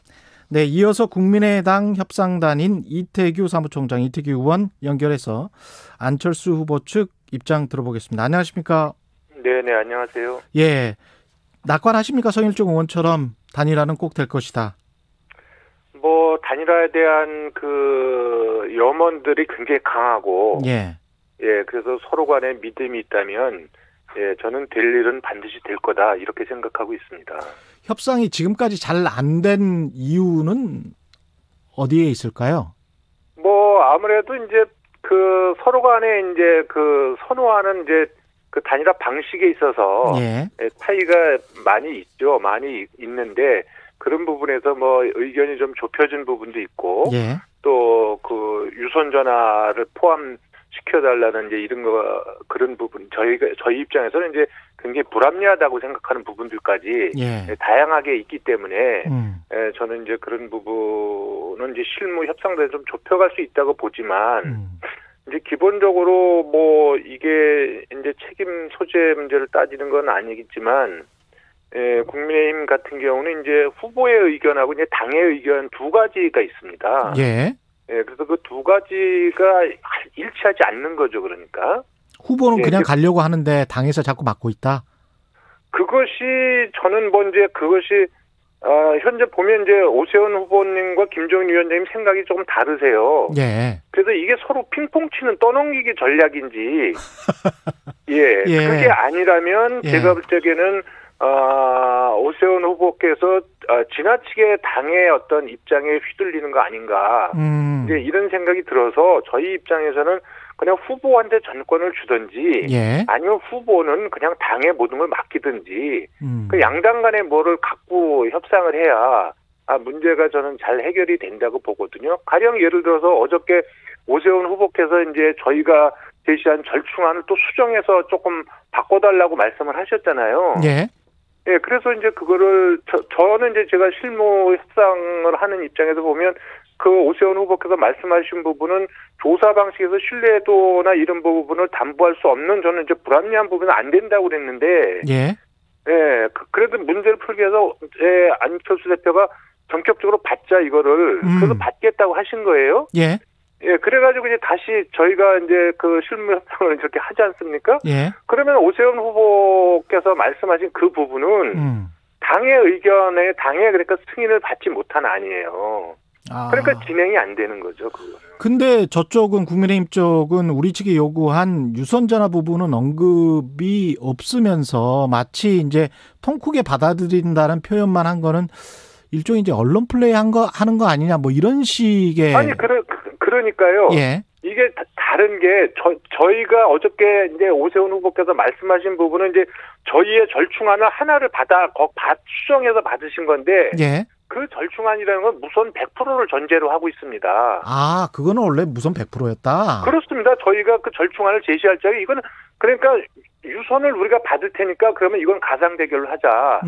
네, 이어서 국민의당 협상단인 이태규 사무총장, 이태규 의원 연결해서 안철수 후보 측 입장 들어보겠습니다. 안녕하십니까? 네, 안녕하세요. 낙관하십니까? 성일종 의원처럼 단일화는 꼭 될 것이다. 뭐 단일화에 대한 그 염원들이 굉장히 강하고, 그래서 서로 간에 믿음이 있다면, 저는 될 일은 반드시 될 거다 이렇게 생각하고 있습니다. 협상이 지금까지 잘 안 된 이유는 어디에 있을까요? 뭐 아무래도 이제 그 서로 간에 이제 그 선호하는 이제 그 단일화 방식에 있어서 차이가 많이 있죠. 많이 있는데 그런 부분에서 뭐 의견이 좀 좁혀진 부분도 있고 또 그 유선 전화를 포함시켜달라는 이제 이런 거 그런 부분 저희 입장에서는 이제 굉장히 불합리하다고 생각하는 부분들까지 다양하게 있기 때문에 저는 이제 그런 부분은 이제 실무 협상대에서 좀 좁혀갈 수 있다고 보지만 이제 기본적으로 뭐 이게 이제 책임 소재 문제를 따지는 건 아니겠지만 국민의힘 같은 경우는 이제 후보의 의견하고 이제 당의 의견 두 가지가 있습니다. 그래서 그 두 가지가 일치하지 않는 거죠, 그러니까. 후보는 그냥 가려고 하는데 당에서 자꾸 막고 있다? 그것이 저는 뭐 이제 그것이 현재 보면 이제 오세훈 후보님과 김종인 위원장님 생각이 조금 다르세요. 그래서 이게 서로 핑퐁 치는 떠넘기기 전략인지 그게 아니라면 제가 볼 적에는 오세훈 후보께서 지나치게 당의 어떤 입장에 휘둘리는 거 아닌가 이제 이런 생각이 들어서 저희 입장에서는 그냥 후보한테 전권을 주든지 아니면 후보는 그냥 당의 모든 걸 맡기든지 그 양당 간에 뭐를 갖고 협상을 해야 문제가 저는 잘 해결이 된다고 보거든요. 가령 예를 들어서 어저께 오세훈 후보께서 이제 저희가 제시한 절충안을 또 수정해서 조금 바꿔달라고 말씀을 하셨잖아요. 그래서 이제 그거를 저는 이제 제가 실무 협상을 하는 입장에서 보면 그 오세훈 후보께서 말씀하신 부분은 조사 방식에서 신뢰도나 이런 부분을 담보할 수 없는 저는 이제 불합리한 부분은 안 된다고 그랬는데, 그래도 문제를 풀기 위해서 안철수 대표가 전격적으로 받자 이거를 그래서 받겠다고 하신 거예요. 그래가지고 이제 다시 저희가 이제 그 실무 협상을 이렇게 하지 않습니까? 그러면 오세훈 후보께서 말씀하신 그 부분은 당의 의견에 그러니까 승인을 받지 못한 아니에요. 그러니까 진행이 안 되는 거죠, 그거는. 근데 저쪽은 국민의힘 쪽은 우리 측이 요구한 유선전화 부분은 언급이 없으면서 마치 이제 통크게 받아들인다는 표현만 한 거는 일종의 이제 언론 플레이 하는 거 아니냐 뭐 이런 식의 아니 그러니까요. 이게 다른 게 저희가 어저께 이제 오세훈 후보께서 말씀하신 부분은 이제 저희의 절충안을 하나를 수정해서 받으신 건데 예. 그 절충안이라는 건 무선 100%를 전제로 하고 있습니다. 아, 그거는 원래 무선 100%였다. 그렇습니다. 저희가 그 절충안을 제시할 적에 이거는 그러니까 유선을 우리가 받을 테니까 그러면 이건 가상 대결을 하자.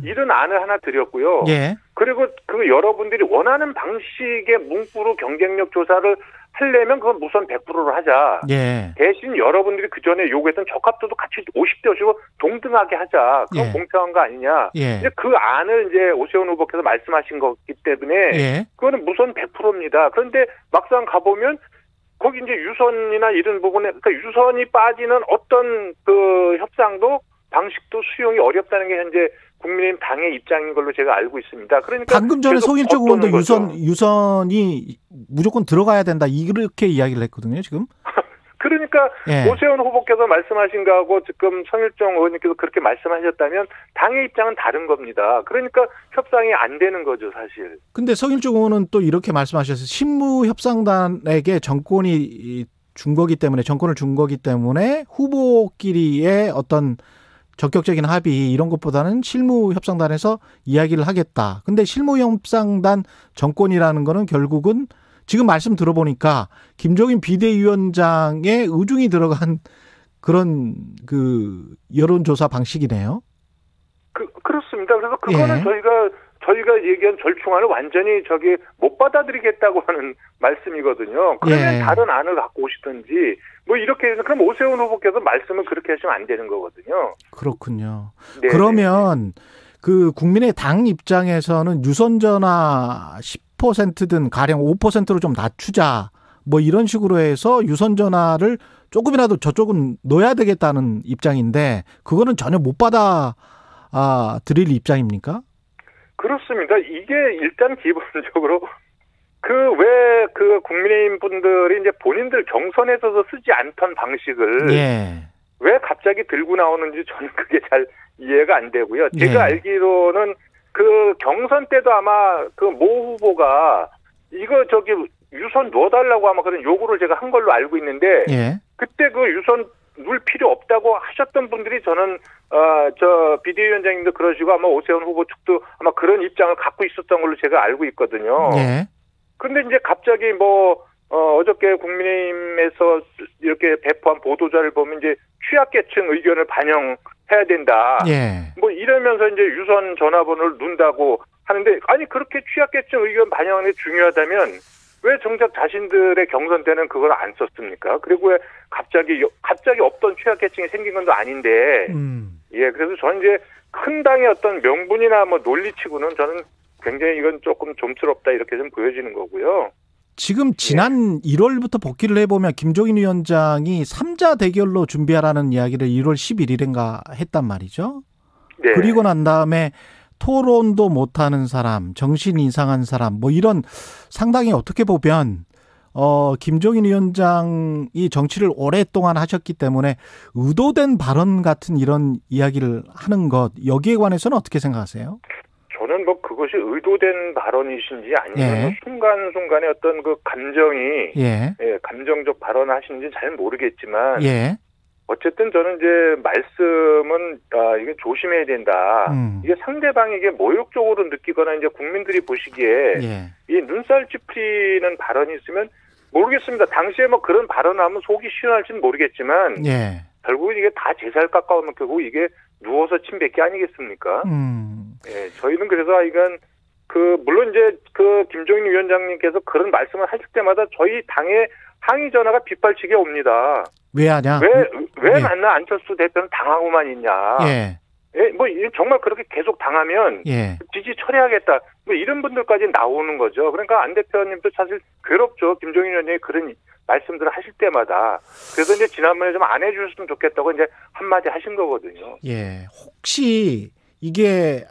이런 안을 하나 드렸고요. 예. 그리고 그 여러분들이 원하는 방식의 문구로 경쟁력 조사를 하려면 그건 무선 100%로 하자. 예. 대신 여러분들이 그 전에 요구했던 적합도도 같이 50대50로 동등하게 하자. 그건 예. 공평한 거 아니냐. 예. 이제 그 안을 이제 오세훈 후보께서 말씀하신 거기 때문에 예. 그거는 무선 100%입니다. 그런데 막상 가보면 거기 이제 유선이나 이런 부분에 그러니까 유선이 빠지는 어떤 그 협상도 방식도 수용이 어렵다는 게 현재 국민의힘 당의 입장인 걸로 제가 알고 있습니다. 그러니까 방금 전에 송일정 의원도 유선이 무조건 들어가야 된다 이렇게 이야기를 했거든요. 지금. 그러니까 예. 오세훈 후보께서 말씀하신 거하고 지금 송일정 의원님께서 그렇게 말씀하셨다면 당의 입장은 다른 겁니다. 그러니까 협상이 안 되는 거죠, 사실. 근데 송일정 의원은 또 이렇게 말씀하셨어요. 신무협상단에게 정권이 준 거기 때문에 정권을 준 거기 때문에 후보끼리의 어떤 적격적인 합의 이런 것보다는 실무협상단에서 이야기를 하겠다. 근데 실무협상단 정권이라는 거는 결국은 지금 말씀 들어보니까 김종인 비대위원장의 의중이 들어간 그런 그 여론조사 방식이네요. 그렇습니다. 그래서 그거는 예. 저희가 얘기한 절충안을 완전히 못 받아들이겠다고 하는 말씀이거든요. 그러면 예. 다른 안을 갖고 오시든지 뭐 이렇게 해서 그럼 오세훈 후보께서 말씀을 그렇게 하시면 안 되는 거거든요. 그렇군요. 네. 그러면 그 국민의 당 입장에서는 유선전화 10%든 가령 5%로 좀 낮추자 뭐 이런 식으로 해서 유선전화를 조금이라도 저쪽은 넣어야 되겠다는 입장인데 그거는 전혀 못 받아 드릴 입장입니까? 그렇습니다. 이게 일단 기본적으로 왜 국민의힘 분들이 이제 본인들 경선에 있어서 쓰지 않던 방식을 예. 왜 갑자기 들고 나오는지 저는 그게 잘 이해가 안 되고요. 제가 예. 알기로는 그 경선 때도 아마 그 모 후보가 이거 유선 넣어달라고 아마 그런 요구를 제가 한 걸로 알고 있는데 예. 그때 그 유선 넣을 필요 없다고 하셨던 분들이 저는 비대위원장님도 그러시고 아마 오세훈 후보 측도 아마 그런 입장을 갖고 있었던 걸로 제가 알고 있거든요. 예. 근데 이제 갑자기 어저께 국민의힘에서 이렇게 배포한 보도자를 보면 이제 취약계층 의견을 반영해야 된다. 예. 뭐 이러면서 이제 유선 전화번호를 넣는다고 하는데 아니 그렇게 취약계층 의견 반영하는 게 중요하다면 왜 정작 자신들의 경선 때는 그걸 안 썼습니까? 그리고 왜 갑자기 없던 취약계층이 생긴 건 아닌데. 예, 그래서 저는 이제 큰 당의 어떤 명분이나 뭐 논리치고는 저는 굉장히 이건 조금 좀스럽다 이렇게 좀 보여지는 거고요. 지금 지난 1월부터 복귀를 해보면 김종인 위원장이 3자 대결로 준비하라는 이야기를 1월 11일인가 했단 말이죠. 네. 그리고 난 다음에 토론도 못하는 사람, 정신이 이상한 사람, 뭐 이런 상당히 어떻게 보면 김종인 위원장이 정치를 오랫동안 하셨기 때문에 의도된 발언 같은 이런 이야기를 하는 것 여기에 관해서는 어떻게 생각하세요? 저는 뭐 그것이 의도된 발언이신지 아니면 예. 순간순간의 어떤 그 감정이 예. 감정적 발언을 하시는지 잘 모르겠지만 예. 어쨌든 저는 이제 말씀은 이게 조심해야 된다. 이게 상대방에게 모욕적으로 느끼거나 이제 국민들이 보시기에 예. 이 눈살 찌푸리는 발언이 있으면 모르겠습니다. 당시에 뭐 그런 발언을 하면 속이 시원할지는 모르겠지만 예. 결국 이게 다 제 살 깎아오면 결국 이게 누워서 침 뱉기 아니겠습니까? 예, 저희는 그래서 이건 물론 이제 김종인 위원장님께서 그런 말씀을 하실 때마다 저희 당의 항의 전화가 빗발치게 옵니다. 왜 하냐? 왜 예. 만나 안철수 대표는 당하고만 있냐? 예. 예, 뭐 정말 그렇게 계속 당하면 예. 지지 처리하겠다. 뭐 이런 분들까지 나오는 거죠. 그러니까 안 대표님도 사실 괴롭죠. 김종인 위원장이 그런 말씀들을 하실 때마다. 그래서 이제 지난번에 좀 안 해주셨으면 좋겠다고 이제 한마디 하신 거거든요. 예. 혹시 이게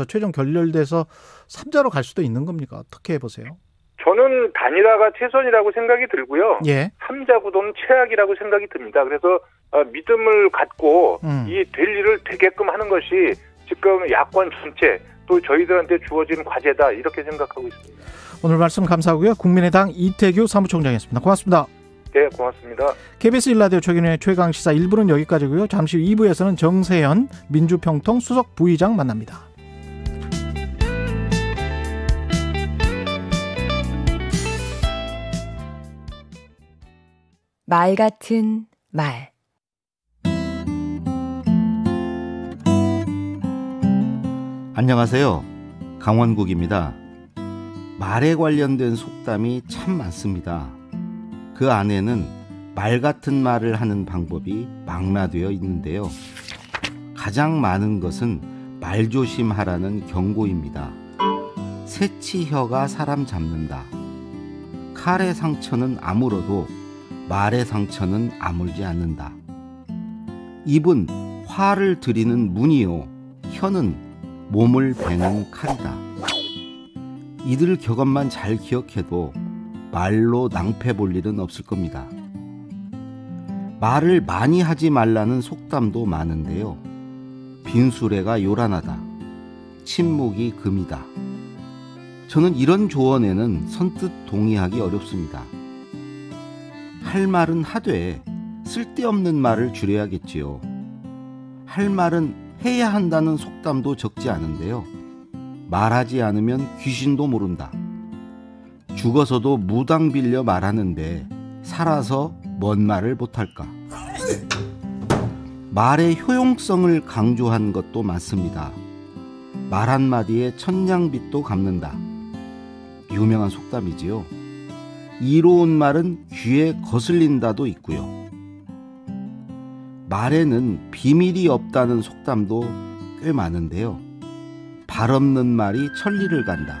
최종 결렬돼서 3자로 갈 수도 있는 겁니까? 어떻게 보세요? 저는 단일화가 최선이라고 생각이 들고요. 예. 3자 구도는 최악이라고 생각이 듭니다. 그래서 믿음을 갖고 이 될 일을 되게끔 하는 것이 지금 야권 전체 또 저희들한테 주어진 과제다 이렇게 생각하고 있습니다. 오늘 말씀 감사하고요. 국민의당 이태규 사무총장이었습니다. 고맙습니다. 네, 고맙습니다. KBS 1라디오 최근의 최강시사 1부는 여기까지고요. 잠시 후 2부에서는 정세현 민주평통 수석 부의장 만납니다. 말 같은 말. 안녕하세요. 강원국입니다. 말에 관련된 속담이 참 많습니다. 그 안에는 말 같은 말을 하는 방법이 망라되어 있는데요. 가장 많은 것은 말조심하라는 경고입니다. 새치혀가 사람 잡는다. 칼의 상처는 아물어도 말의 상처는 아물지 않는다. 입은 화를 들이는 문이요, 혀는 몸을 베는 칼이다. 이들 격언만 잘 기억해도 말로 낭패 볼 일은 없을 겁니다. 말을 많이 하지 말라는 속담도 많은데요. 빈수레가 요란하다. 침묵이 금이다. 저는 이런 조언에는 선뜻 동의하기 어렵습니다. 할 말은 하되 쓸데없는 말을 줄여야겠지요. 할 말은 해야 한다는 속담도 적지 않은데요. 말하지 않으면 귀신도 모른다. 죽어서도 무당 빌려 말하는데 살아서 뭔 말을 못할까. 말의 효용성을 강조한 것도 많습니다. 말 한마디에 천냥빚도 갚는다. 유명한 속담이지요. 이로운 말은 귀에 거슬린다도 있고요. 말에는 비밀이 없다는 속담도 꽤 많은데요. 발 없는 말이 천리를 간다.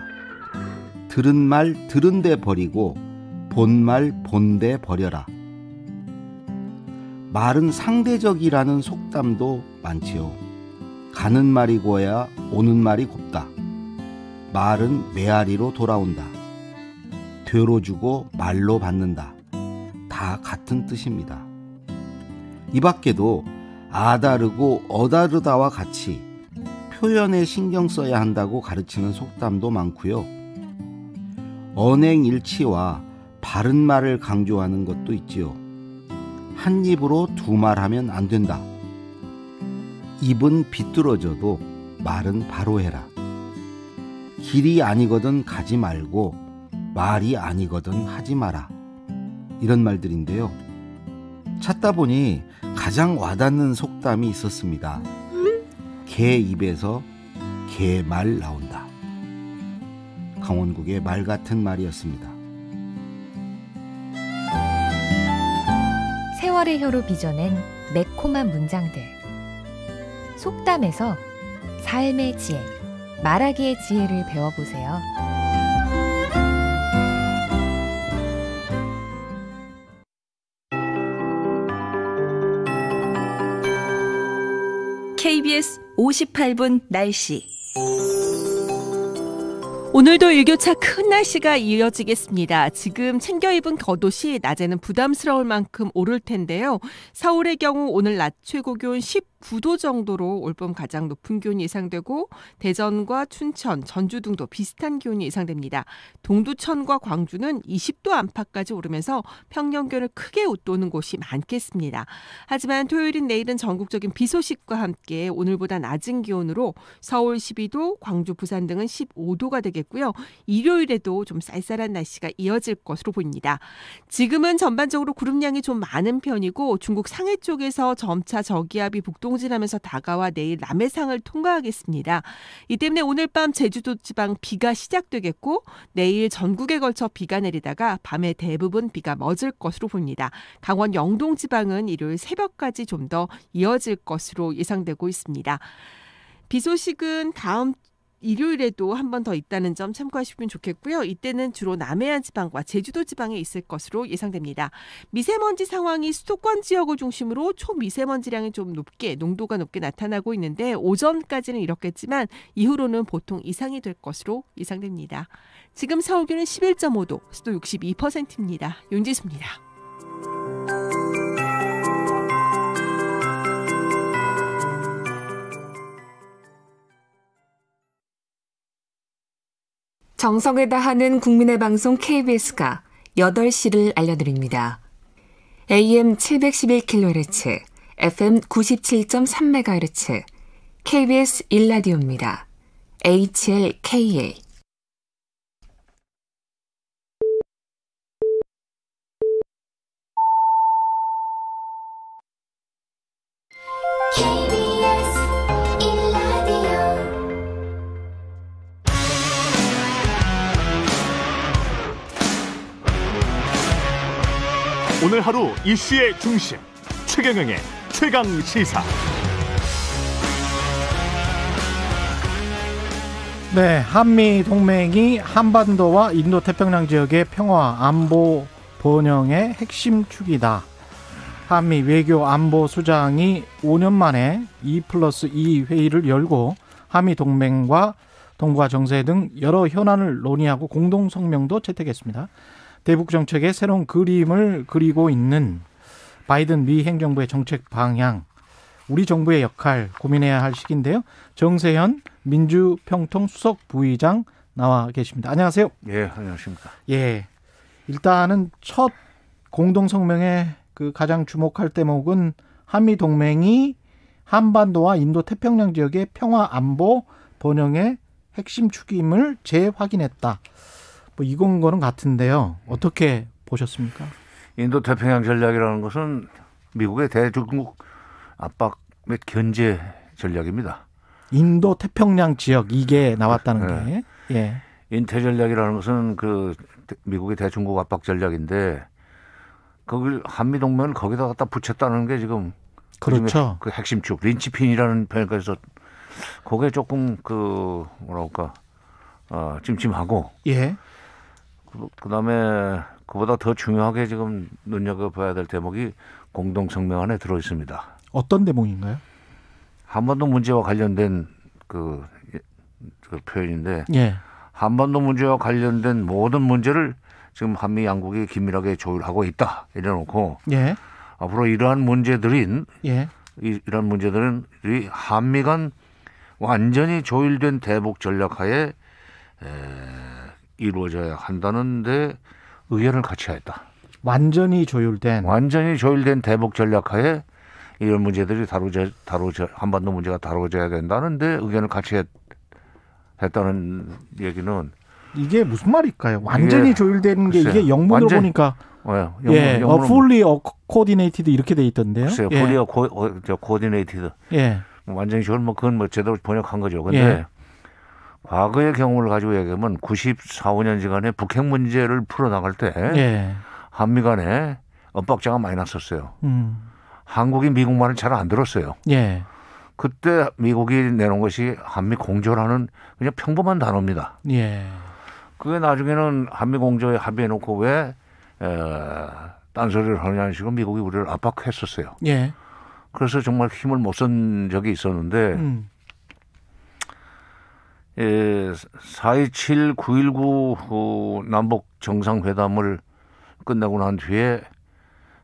들은 말 들은 데 버리고 본 말 본 데 버려라. 말은 상대적이라는 속담도 많지요. 가는 말이 고야 오는 말이 곱다. 말은 메아리로 돌아온다. 되로 주고 말로 받는다. 다 같은 뜻입니다. 이 밖에도 아다르고 어다르다와 같이 표현에 신경 써야 한다고 가르치는 속담도 많고요. 언행일치와 바른 말을 강조하는 것도 있지요. 한 입으로 두 말하면 안 된다. 입은 비뚤어져도 말은 바로 해라. 길이 아니거든 가지 말고 말이 아니거든 하지 마라. 이런 말들인데요. 찾다 보니 가장 와닿는 속담이 있었습니다. 개 입에서 개 말 나온다. 강원국의 말 같은 말이었습니다. 세월의 혀로 빚어낸 매콤한 문장들. 속담에서 삶의 지혜, 말하기의 지혜를 배워보세요. KBS 58분 날씨. 오늘도 일교차 큰 날씨가 이어지겠습니다. 지금 챙겨 입은 겉옷이 낮에는 부담스러울 만큼 오를 텐데요. 서울의 경우 오늘 낮 최고 기온 19도 정도로 올봄 가장 높은 기온이 예상되고 대전과 춘천, 전주 등도 비슷한 기온이 예상됩니다. 동두천과 광주는 20도 안팎까지 오르면서 평년 기온을 크게 웃도는 곳이 많겠습니다. 하지만 토요일인 내일은 전국적인 비 소식과 함께 오늘보다 낮은 기온으로 서울 12도, 광주, 부산 등은 15도가 되겠고요. 일요일에도 좀 쌀쌀한 날씨가 이어질 것으로 보입니다. 지금은 전반적으로 구름량이 좀 많은 편이고 중국 상해 쪽에서 점차 저기압이 북동진하면서 다가와 내일 남해상을 통과하겠습니다. 이 때문에 오늘 밤 제주도 지방 비가 시작되겠고 내일 전국에 걸쳐 비가 내리다가 밤에 대부분 비가 멎을 것으로 보입니다. 강원 영동 지방은 일요일 새벽까지 좀 더 이어질 것으로 예상되고 있습니다. 비 소식은 다음 일요일에도 한 번 더 있다는 점 참고하시면 좋겠고요. 이때는 주로 남해안 지방과 제주도 지방에 있을 것으로 예상됩니다. 미세먼지 상황이 수도권 지역을 중심으로 초미세먼지량이 좀 높게, 농도가 높게 나타나고 있는데 오전까지는 이렇겠지만 이후로는 보통 이상이 될 것으로 예상됩니다. 지금 서울 기온은 11.5도, 습도 62%입니다. 윤지수입니다. 정성을 다하는 국민의 방송 KBS가 8시를 알려드립니다. AM 711kHz, FM 97.3MHz, KBS 1라디오입니다. HLKA. 오늘 하루 이슈의 중심 최경영의 최강 시사. 네, 한미 동맹이 한반도와 인도 태평양 지역의 평화 안보 번영의 핵심 축이다. 한미 외교 안보 수장이 5년 만에 2+2 회의를 열고 한미 동맹과 동북아 정세 등 여러 현안을 논의하고 공동 성명도 채택했습니다. 대북 정책의 새로운 그림을 그리고 있는 바이든 미 행정부의 정책 방향, 우리 정부의 역할 고민해야 할 시기인데요. 정세현 민주평통 수석 부의장 나와 계십니다. 안녕하세요. 예, 안녕하십니까. 예, 일단은 첫 공동 성명의 그 가장 주목할 대목은 한미 동맹이 한반도와 인도 태평양 지역의 평화 안보 번영의 핵심 축임을 재확인했다. 뭐 이건 거는 같은데요. 어떻게 보셨습니까? 인도 태평양 전략이라는 것은 미국의 대중국 압박 및 견제 전략입니다. 인도 태평양 지역 이게 나왔다는 네. 게. 예. 인태 전략이라는 것은 그 미국의 대중국 압박 전략인데 거길 한미 동맹을 거기다 갖다 붙였다는 게 지금 그렇죠. 그 핵심축 린치핀이라는 표현까지 그게 조금 그 뭐랄까 찜찜하고. 예. 그다음에 그보다 더 중요하게 지금 눈여겨봐야 될 대목이 공동성명 안에 들어 있습니다. 어떤 대목인가요? 한반도 문제와 관련된 그 표현인데 예. 한반도 문제와 관련된 모든 문제를 지금 한미 양국이 긴밀하게 조율하고 있다 이래놓고 예. 앞으로 이러한 문제들은 예. 이러한 문제들은 한미 간 완전히 조율된 대북 전략하에 이루어져야 한다는데 의견을 같이 했다. 완전히 조율된 대북 전략하에 이런 문제들이 한반도 문제가 다뤄져야 된다는데 의견을 같이 했다는 얘기는 이게 무슨 말일까요? 완전히 조율되는 게 이게 영문으로 보니까 예, fully coordinated 이렇게 돼 있던데요. 글쎄요, 예. fully coordinated. 예. 완전히 조율 그건 제대로 번역한 거죠. 근데 예. 과거의 경험을 가지고 얘기하면 94, 5년간의 북핵 문제를 풀어나갈 때 예. 한미 간에 엇박자가 많이 났었어요. 한국이 미국 말을 잘 안 들었어요. 예. 그때 미국이 내놓은 것이 한미 공조라는 그냥 평범한 단어입니다. 예. 그게 나중에는 한미 공조에 합의해놓고 왜 딴소리를 하느냐는 식으로 미국이 우리를 압박했었어요. 예. 그래서 정말 힘을 못 쓴 적이 있었는데 4.27, 9.19 남북 정상회담을 끝나고 난 뒤에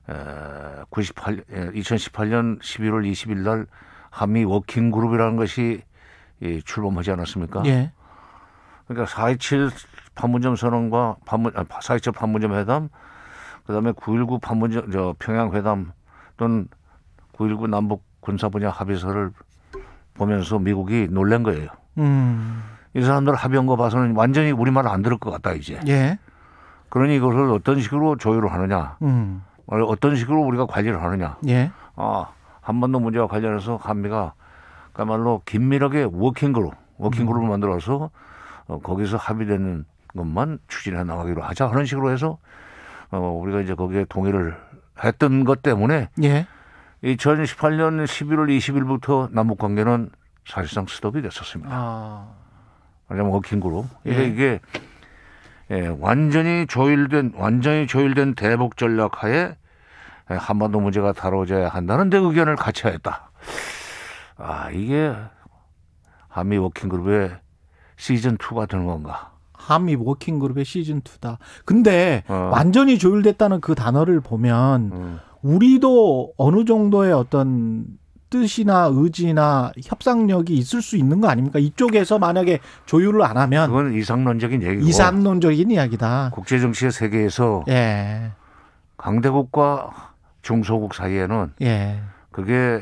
2018년 11월 20일 날 한미 워킹그룹이라는 것이 출범하지 않았습니까? 예. 그러니까 4.27 판문점 선언과 4.27 판문점 회담, 그다음에 9.19 평양 회담 또는 9.19 남북 군사 분야 합의서를 보면서 미국이 놀란 거예요. 이 사람들 합의한 거 봐서는 완전히 우리말 안 들을 것 같다 이제. 예. 그러니 이것을 어떤 식으로 조율을 하느냐, 어떤 식으로 우리가 관리를 하느냐. 예. 한반도 문제와 관련해서 한미가 그야말로 긴밀하게 워킹그룹을 만들어서 거기서 합의되는 것만 추진해 나가기로 하자 하는 식으로 해서 우리가 이제 거기에 동의를 했던 것 때문에 예. 2018년 11월 20일부터 남북 관계는 사실상 스톱이 됐었습니다. 왜냐하면 워킹그룹 이게 완전히 조율된 대북 전략하에 한반도 문제가 다뤄져야 한다는 데 의견을 같이 했다. 이게 한미 워킹그룹의 시즌2가 되는 건가? 한미 워킹그룹의 시즌2다. 근데 완전히 조율됐다는 그 단어를 보면 우리도 어느 정도의 어떤 뜻이나 의지나 협상력이 있을 수 있는 거 아닙니까? 이쪽에서 만약에 조율을 안 하면 그건 이상론적인 얘기고 이상론적인 이야기다. 국제정치의 세계에서 예. 강대국과 중소국 사이에는 예. 그게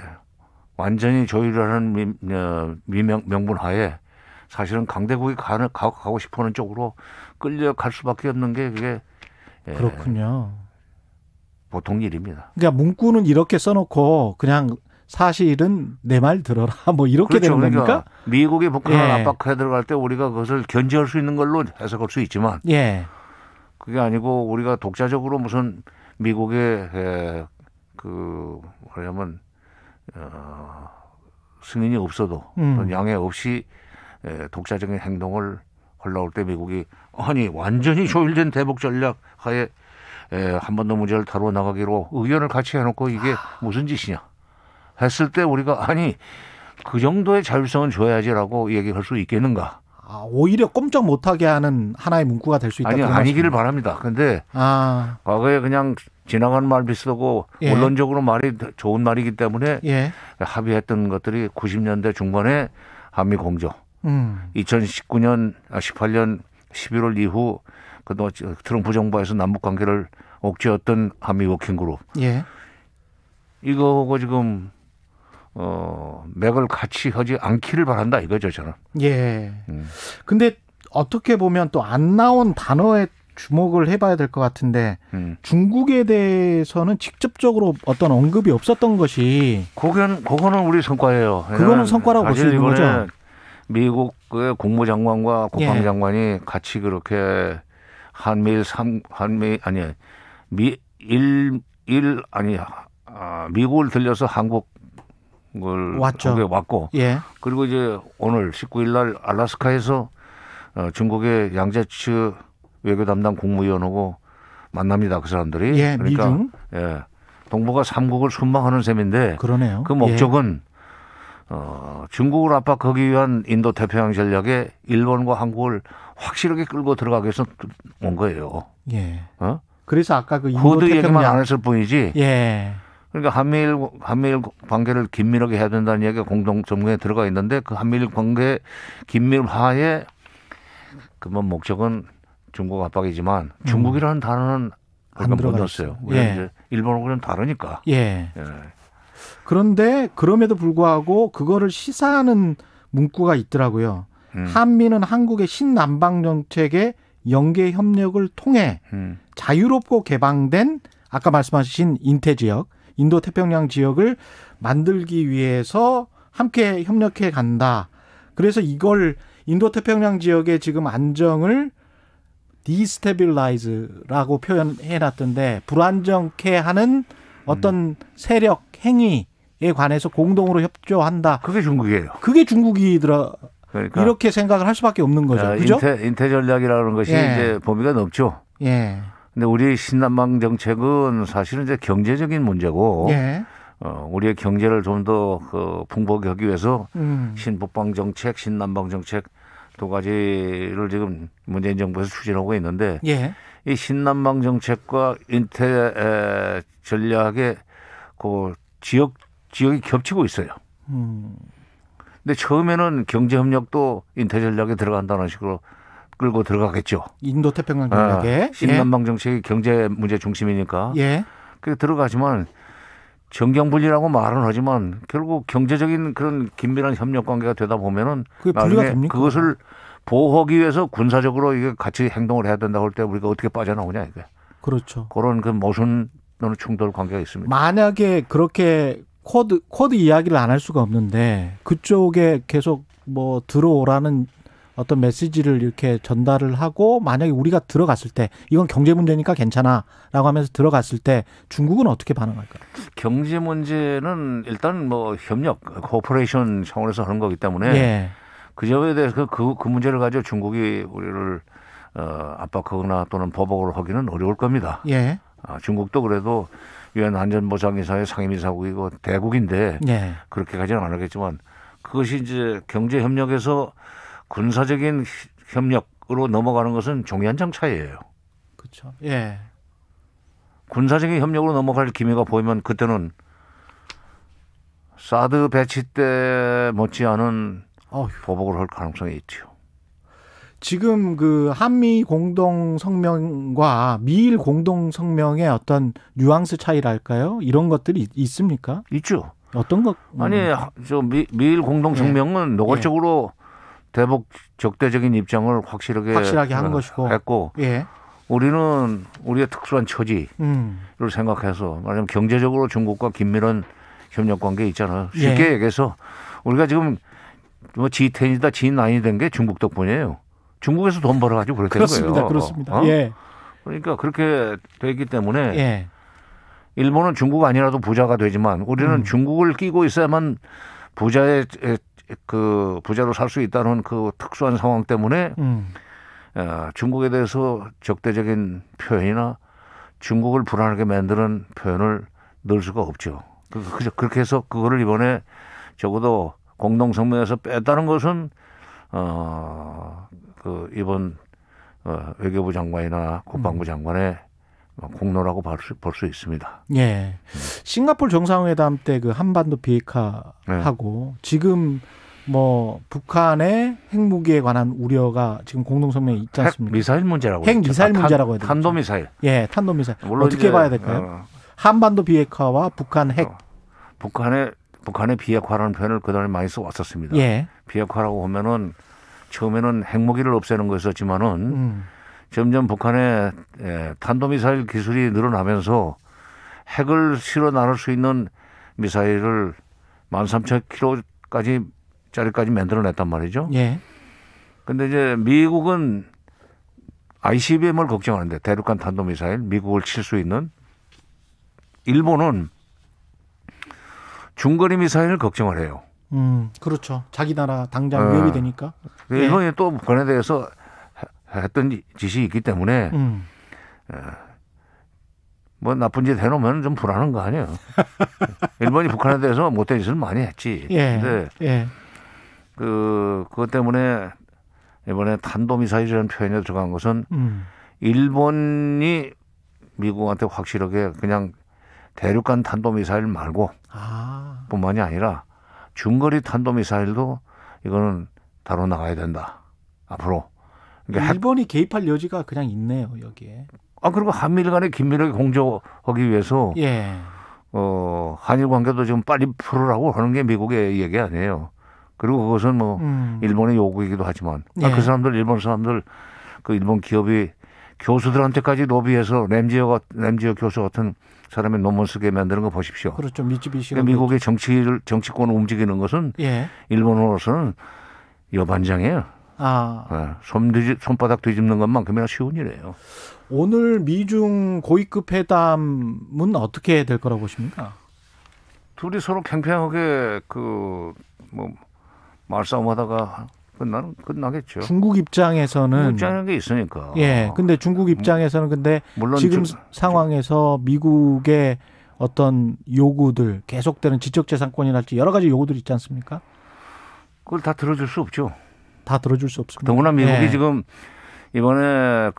완전히 조율하는 명분 하에 사실은 강대국이 가고 싶어하는 쪽으로 끌려갈 수밖에 없는 게 그게 그렇군요. 보통 일입니다. 그러니까 문구는 이렇게 써놓고 그냥 사실은 내 말 들어라 뭐 이렇게 그렇죠. 되는 겁니까? 그러니까 미국이 북한을 압박해 들어갈 때 우리가 그것을 견제할 수 있는 걸로 해석할 수 있지만 그게 아니고 우리가 독자적으로 무슨 미국의 뭐냐면 승인이 없어도 양해 없이 독자적인 행동을 하려고 할 때 미국이 아니 완전히 조율된 대북 전략 하에 한반도 문제를 다루어 나가기로 의견을 같이 해놓고 이게 무슨 짓이냐 했을 때 우리가 아니 그 정도의 자율성은 줘야지라고 얘기할 수 있겠는가? 오히려 꼼짝 못하게 하는 하나의 문구가 될 수 있다. 아니기를 바랍니다. 근데 과거에 그냥 지나간 말 비슷하고 원론적으로 말이 좋은 말이기 때문에 합의했던 것들이 90년대 중반에 한미 공조, 2018년 11월 이후 그 트럼프 정부에서 남북 관계를 옥죄었던 한미 워킹그룹. 이거하고 지금 맥을 같이 하지 않기를 바란다 이거죠 저는. 근데 어떻게 보면 또 안 나온 단어에 주목을 해봐야 될 것 같은데 중국에 대해서는 직접적으로 어떤 언급이 없었던 것이 그거는 우리 성과예요. 그거는 성과라고 볼 수 있는 거죠. 미국의 국무장관과 국방장관이 같이 그렇게 미국을 들려서 한국을 왔고 그리고 이제 오늘 19일 날 알래스카에서 중국의 양재츠 외교 담당 국무위원하고 만납니다. 그 사람들이. 그러니까 미중. 동북아 3국을 순방하는 셈인데 그러네요. 그 목적은 중국을 압박하기 위한 인도 태평양 전략에 일본과 한국을 확실하게 끌고 들어가기 위해서 온 거예요. 그래서 아까 그 인도 코드 태평양 얘기만 안 했을 뿐이지. 그러니까 한미일 관계를 긴밀하게 해야 된다는 얘기가 공동 전문에 들어가 있는데 그 한미일 관계 긴밀화의 그만 목적은 중국 압박이지만 중국이라는 단어는 안 들어갔어요. 이제 일본하고는 다르니까. 그런데 그럼에도 불구하고 그거를 시사하는 문구가 있더라고요. 한미는 한국의 신남방 정책의 연계 협력을 통해 자유롭고 개방된 아까 말씀하신 인태 지역, 인도 태평양 지역을 만들기 위해서 함께 협력해 간다. 그래서 이걸 인도 태평양 지역의 지금 안정을 디스테빌라이즈라고 표현해 놨던데 불안정케 하는 어떤 세력 행위에 관해서 공동으로 협조한다. 그게 중국이에요. 그게 중국이더라. 그러니까 이렇게 생각을 할 수밖에 없는 거죠. 그죠? 인태 전략이라는 것이 이제 범위가 넓죠. 근데 우리 신남방 정책은 사실은 이제 경제적인 문제고 우리의 경제를 좀 더 풍부하게 하기 위해서 신북방 정책, 신남방 정책 두 가지를 지금 문재인 정부에서 추진하고 있는데 이 신남방 정책과 인태 전략의 그 지역이 겹치고 있어요. 근데 처음에는 경제 협력도 인태 전략에 들어간다는 식으로 끌고 들어가겠죠. 인도 태평양 전략에 신남방 정책이 경제 문제 중심이니까 그게 들어가지만 정경분리라고 말은 하지만 결국 경제적인 그런 긴밀한 협력 관계가 되다 보면은 나중에 그것을 보호하기 위해서 군사적으로 이게 같이 행동을 해야 된다고 할 때 우리가 어떻게 빠져나오냐 이게. 그렇죠. 그런 그 모순 또는 충돌 관계가 있습니다. 만약에 그렇게 코드 이야기를 안 할 수가 없는데 그쪽에 계속 뭐 들어오라는 어떤 메시지를 이렇게 전달을 하고 만약에 우리가 들어갔을 때 이건 경제 문제니까 괜찮아라고 하면서 들어갔을 때 중국은 어떻게 반응할까요? 경제 문제는 일단 뭐 협력, 코퍼레이션 차원에서 하는 거기 때문에 그 점에 대해서 그 문제를 가지고 중국이 우리를 압박하거나 또는 보복을 하기는 어려울 겁니다. 중국도 그래도 유엔 안전보장이사의 상임이사국이고 대국인데 그렇게 가지는 않았겠지만 그것이 이제 경제 협력에서 군사적인 협력으로 넘어가는 것은 종이 한 장 차이예요. 그렇죠. 군사적인 협력으로 넘어갈 기미가 보이면 그때는 사드 배치 때 못지않은 보복을 할 가능성이 있죠. 지금 그 한미 공동 성명과 미일 공동 성명의 어떤 뉘앙스 차이랄까요? 이런 것들이 있습니까? 있죠. 어떤 것? 아니, 저 미일 공동 성명은 노골적으로 대북 적대적인 입장을 확실하게 한 것이고 했고, 우리는 우리의 특수한 처지를 생각해서 말하자면 경제적으로 중국과 긴밀한 협력 관계 있잖아요. 쉽게 얘기해서 우리가 지금 뭐 G10이다 G9이 된 게 중국 덕분이에요. 중국에서 돈 벌어가지고 그렇게 된 거예요. 그렇습니다. 그러니까 그렇게 되기 때문에 일본은 중국 아니라도 부자가 되지만 우리는 중국을 끼고 있어야만 부자로 살 수 있다는 그 특수한 상황 때문에 중국에 대해서 적대적인 표현이나 중국을 불안하게 만드는 표현을 넣을 수가 없죠. 그렇게 해서 그거를 이번에 적어도 공동성명에서 뺐다는 것은 이번 외교부 장관이나 국방부 장관의 공로라고 볼 수 있습니다. 예. 싱가포르 정상회담 때 그 한반도 비핵화하고 지금 뭐 북한의 핵무기에 관한 우려가 지금 공동성명에 있지 않습니까? 핵미사일 문제라고. 핵미사일 문제라고 해야 되죠. 탄도미사일. 예, 탄도미사일. 어떻게 봐야 될까요? 한반도 비핵화와 북한 핵. 북한의 비핵화라는 표현을 그동안 많이 써왔었습니다. 비핵화라고 보면은 처음에는 핵무기를 없애는 거였었지만은 점점 북한의 탄도미사일 기술이 늘어나면서 핵을 실어 나를 수 있는 미사일을 13,000km짜리까지 만들어냈단 말이죠. 근데 이제 미국은 ICBM을 걱정하는데 대륙간 탄도미사일 미국을 칠 수 있는, 일본은 중거리 미사일을 걱정을 해요. 그렇죠. 자기 나라 당장 위협이 되니까. 일본이 또 북한에 대해서 했던 짓이 있기 때문에 뭐 나쁜 짓 해놓으면 좀 불안한 거 아니에요. 일본이 북한에 대해서 못된 짓을 많이 했지. 근데 그것 때문에 이번에 탄도미사일이라는 표현에 들어간 것은 일본이 미국한테 확실하게 그냥 대륙간 탄도미사일 말고 뿐만이 아니라 중거리 탄도미사일도 이거는 다뤄 나가야 된다. 앞으로. 그러니까 일본이 개입할 여지가 그냥 있네요, 여기에. 그리고 한미일 간에 긴밀하게 공조하기 위해서 한일 관계도 지금 빨리 풀으라고 하는 게 미국의 얘기 아니에요. 그리고 그것은 뭐 일본의 요구이기도 하지만 그 사람들, 일본 사람들, 그 일본 기업이 교수들한테까지 로비해서 램지어 교수 같은 사람의 논문 쓰게 만드는 거 보십시오. 그렇죠. 미쯔비시가. 미국의 정치권을 움직이는 것은 일본으로서는 여반장이에요. 손바닥 뒤집는 것만큼이나 쉬운 일이에요. 오늘 미중 고위급 회담은 어떻게 될 거라고 보십니까? 둘이 서로 팽팽하게 말싸움하다가 끝나겠죠. 중국 입장에서는 입장이라는 게 있으니까. 근데 중국 입장에서는 물론 지금 상황에서 미국의 어떤 요구들, 계속되는 지적재산권이랄지 여러 가지 요구들이 있지 않습니까? 그걸 다 들어줄 수 없죠. 다 들어줄 수 없습니다. 더구나 미국이 지금 이번에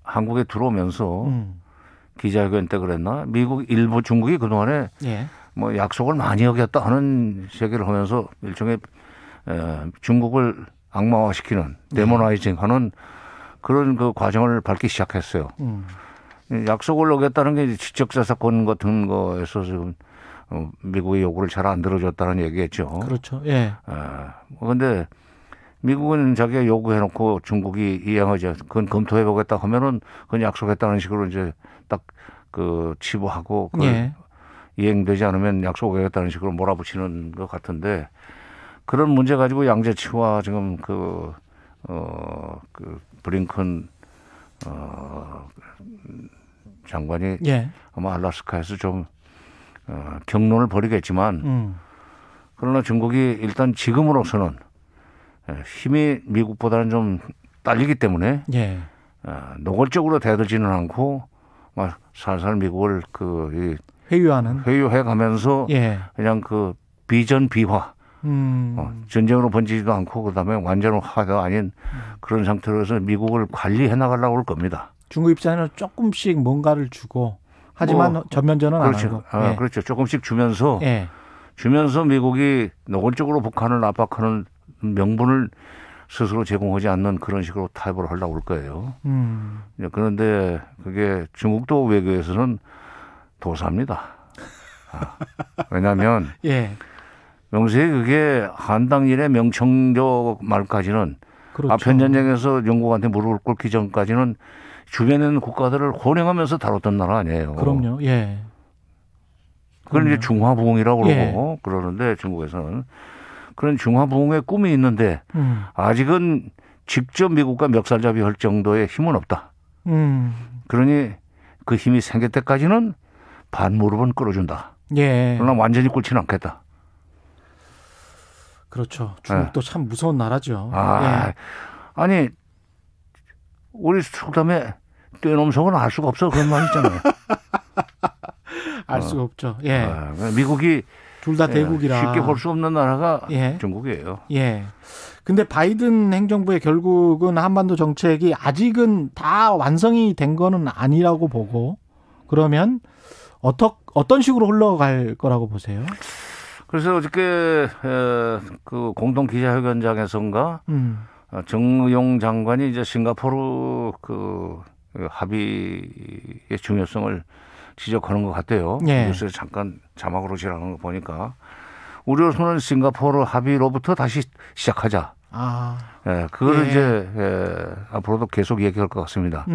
한국에 들어오면서 기자회견 때 그랬나? 중국이 그동안에 뭐 약속을 많이 어겼다 하는 얘기를 하면서 일종의 중국을 악마화시키는 데모나이징하는 그런 그 과정을 밟기 시작했어요. 약속을 어겼다는 게 지적재산권 같은 거에서 지금 미국의 요구를 잘 안 들어줬다는 얘기겠죠. 그렇죠. 그런데 미국은 자기가 요구해놓고 중국이 이행하지, 그건 검토해보겠다 하면은 그건 약속했다는 식으로 이제 딱 치부하고 이행되지 않으면 약속하겠다는 식으로 몰아붙이는 것 같은데, 그런 문제 가지고 양재치와 지금 브링컨 장관이 아마 알래스카에서 좀 경론을 벌이겠지만, 그러나 중국이 일단 지금으로서는 힘이 미국보다는 좀 딸리기 때문에 노골적으로 대들지는 않고 막 살살 미국을 회유해가면서 그냥 비전 비화, 전쟁으로 번지지도 않고 그다음에 완전화가 아닌 그런 상태로서 미국을 관리해 나가려고 할 겁니다. 중국 입장에는 조금씩 뭔가를 주고, 하지만 전면전은 안 하고. 그렇죠. 조금씩 주면서 미국이 노골적으로 북한을 압박하는 명분을 스스로 제공하지 않는 그런 식으로 타협을 하려고 할 거예요. 그런데 그게 중국도 외교에서는 도사입니다. 왜냐하면 예. 명세히 그게 한당일의 명청조 말까지는 그렇죠. 아편 전쟁에서 영국한테 무릎을 꿇기 전까지는 주변에 있는 국가들을 호령하면서 다뤘던 나라 아니에요. 그럼요. 예. 그걸 이제 중화부흥이라고 그러고 그러는데 중국에서는 그런 중화부흥의 꿈이 있는데 아직은 직접 미국과 멱살잡이 할 정도의 힘은 없다. 그러니 그 힘이 생길 때까지는 반무릎은 끌어준다. 예. 그러나 완전히 꿇지는 않겠다. 그렇죠. 중국도 참 무서운 나라죠. 아니 우리 속담에 떼놈속은 알 수가 없어 그런 말 있잖아요. 알 수가 없죠. 예. 미국이 둘 다 대국이라 쉽게 볼 수 없는 나라가 중국이에요. 예. 근데 바이든 행정부의 결국은 한반도 정책이 아직은 다 완성이 된 거는 아니라고 보고 그러면 어떤 식으로 흘러갈 거라고 보세요? 그래서 어저께 그 공동 기자회견장에서인가 정의용 장관이 이제 싱가포르 그 합의의 중요성을 지적하는 것 같아요. 뉴스에 잠깐 자막으로 지나가는 거 보니까 우리로서는 싱가포르 합의로부터 다시 시작하자. 그거를 이제 앞으로도 계속 얘기할 것 같습니다.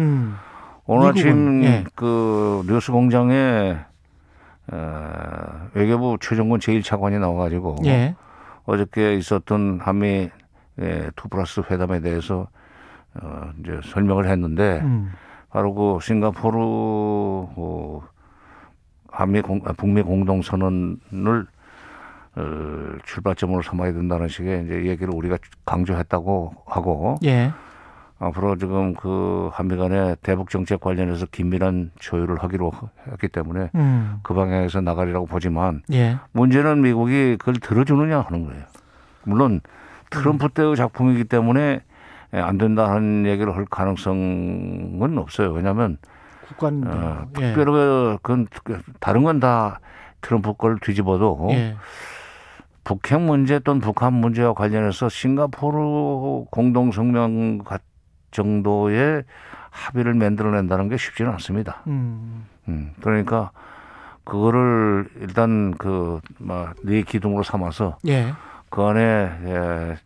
오늘 아침 그 뉴스공장에 외교부 최종근 제1차관이 나와가지고 어저께 있었던 한미 2+2 회담에 대해서 이제 설명을 했는데 바로 그 싱가포르 북미 공동선언을 출발점으로 삼아야 된다는 식의 이제 얘기를 우리가 강조했다고 하고 앞으로 지금 그 한미 간의 대북 정책 관련해서 긴밀한 조율을 하기로 했기 때문에 그 방향에서 나가리라고 보지만 문제는 미국이 그걸 들어주느냐 하는 거예요. 물론 트럼프 때의 작품이기 때문에 안 된다는 얘기를 할 가능성은 없어요. 왜냐하면 특별히 다른 건 다 트럼프 걸 뒤집어도 북핵 문제 또는 북한 문제와 관련해서 싱가포르 공동성명 정도의 합의를 만들어낸다는 게 쉽지는 않습니다. 그러니까 그거를 일단 네 기둥으로 삼아서 그 안에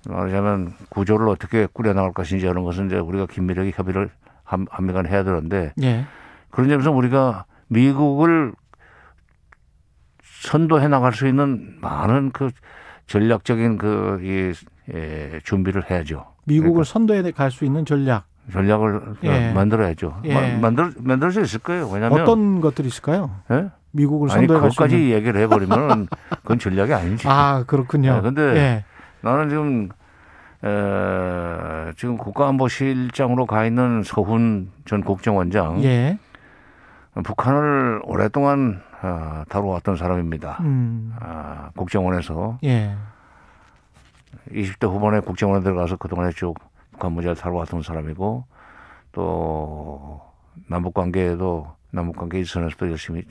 말하자면 구조를 어떻게 꾸려나갈 것인지 하는 것은 이제 우리가 긴밀하게 협의를 한미 간에 해야 되는데 그런 점에서 우리가 미국을 선도해 나갈 수 있는 많은 그 전략적인 준비를 해야죠. 미국을 그러니까 선도해 갈 수 있는 전략을 만들어야죠. 만들 수 있을 거예요. 왜냐하면 어떤 것들이 있을까요? 미국을 선도해 갈 수 있는. 그것까지 얘기를 해버리면 그건 전략이 아니지. 그렇군요. 그런데 나는 지금 국가안보실장으로 가 있는 서훈 전 국정원장 북한을 오랫동안 다뤄왔던 사람입니다. 국정원에서 20대 후반에 국정원에 들어가서 그동안에 쭉 북한 문제를 다뤄왔던 사람이고 또 남북관계 일선에서도 열심히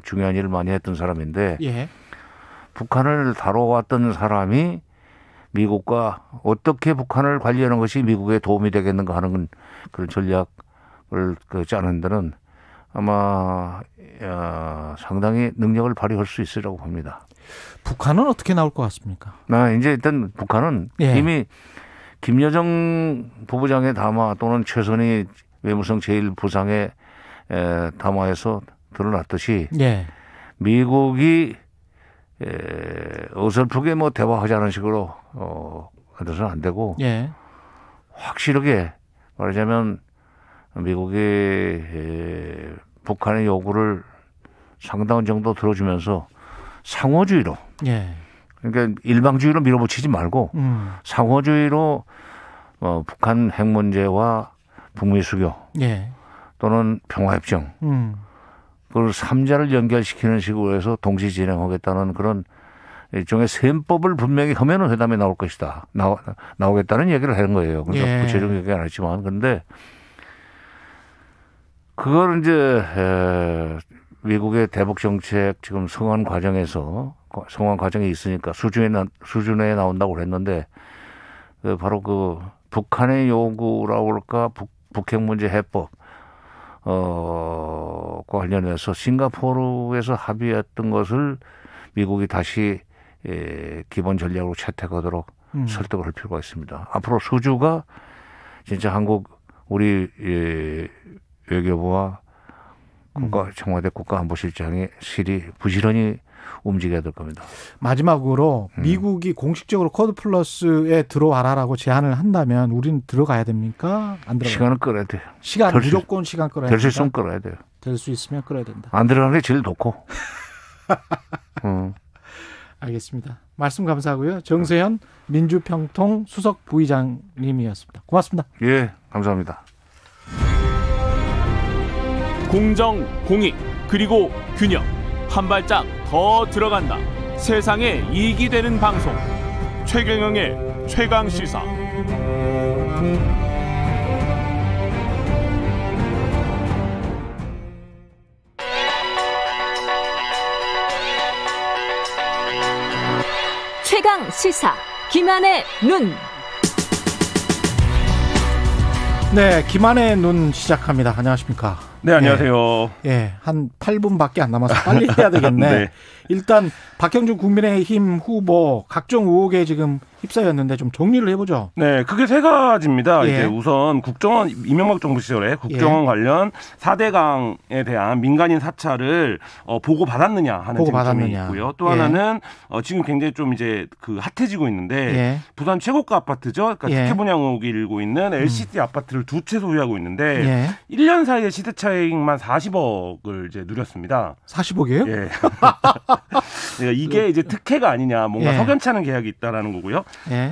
중요한 일을 많이 했던 사람인데 북한을 다뤄왔던 사람이 미국과 어떻게 북한을 관리하는 것이 미국에 도움이 되겠는가 하는 그런 전략을 짜는 데는 아마 상당히 능력을 발휘할 수 있으라고 봅니다. 북한은 어떻게 나올 것 같습니까? 이제 일단 북한은 이미 김여정 부부장의 담화 또는 최선희 외무성 제1부상의 담화에서 드러났듯이 미국이 어설프게 대화하자는 식으로 해서는 안 되고 확실하게 말하자면 미국이 북한의 요구를 상당한 정도 들어주면서 상호주의로 그러니까 일방주의로 밀어붙이지 말고 상호주의로 북한 핵 문제와 북미 수교 또는 평화협정 그걸 3자를 연결시키는 식으로 해서 동시 진행하겠다는 그런 일종의 셈법을 분명히 하면은 회담에 나올 것이다. 나오겠다는 얘기를 하는 거예요. 그래서 구체적인 얘기 안 했지만 그런데 그걸 이제 미국의 대북 정책 지금 성안 과정에서 성공 과정이 있으니까 수준에 나온다고 그랬는데 바로 그 북한의 요구라고 그럴까 북핵 문제 해법 관련해서 싱가포르에서 합의했던 것을 미국이 다시 기본 전략으로 채택하도록 설득을 할 필요가 있습니다. 앞으로 수주가 진짜 우리 외교부와 청와대 국가안보실장의 실이 부지런히 움직여야 될 겁니다. 마지막으로 미국이 공식적으로 쿼드 플러스에 들어와라라고 제안을 한다면 우리는 들어가야 됩니까? 안 들어가요? 시간을 끌어야 돼요. 무조건 시간 끌어야 될 수 있으면 끌어야 돼요. 될 수 있으면 끌어야 된다. 안 들어가는 게 제일 좋고. 알겠습니다. 말씀 감사하고요. 정세현 민주평통 수석 부의장님이었습니다. 고맙습니다. 예, 감사합니다. 공정, 공익, 그리고 균형. 한 발짝 더 들어간다. 세상에 이익이 되는 방송. 최경영의 최강시사. 최강시사 김한의 눈. 네, 김한의 눈 시작합니다. 안녕하십니까? 네, 안녕하세요. 예, 한 8분밖에 안 남아서 빨리 해야 되겠네. 네. 일단 박형준 국민의힘 후보 각종 의혹에 지금 휩싸였는데 좀 정리를 해보죠. 네, 크게 세 가지입니다. 이제 우선 국정원 이명박 정부 시절에 국정원 관련 4대강에 대한 민간인 사찰을 보고받았느냐 하는 쟁점이 있고요. 또 하나는 지금 굉장히 좀 이제 그 핫해지고 있는데 부산 최고가 아파트죠. 그러니까 특혜 분양 의혹이 일고 있는 LCT 아파트를 두 채 소유하고 있는데 1년 사이에 시세 차익만 40억을 이제 누렸습니다. 40억이에요? 예. 이게 이제 특혜가 아니냐, 뭔가 석연치 않은 계약이 있다라는 거고요.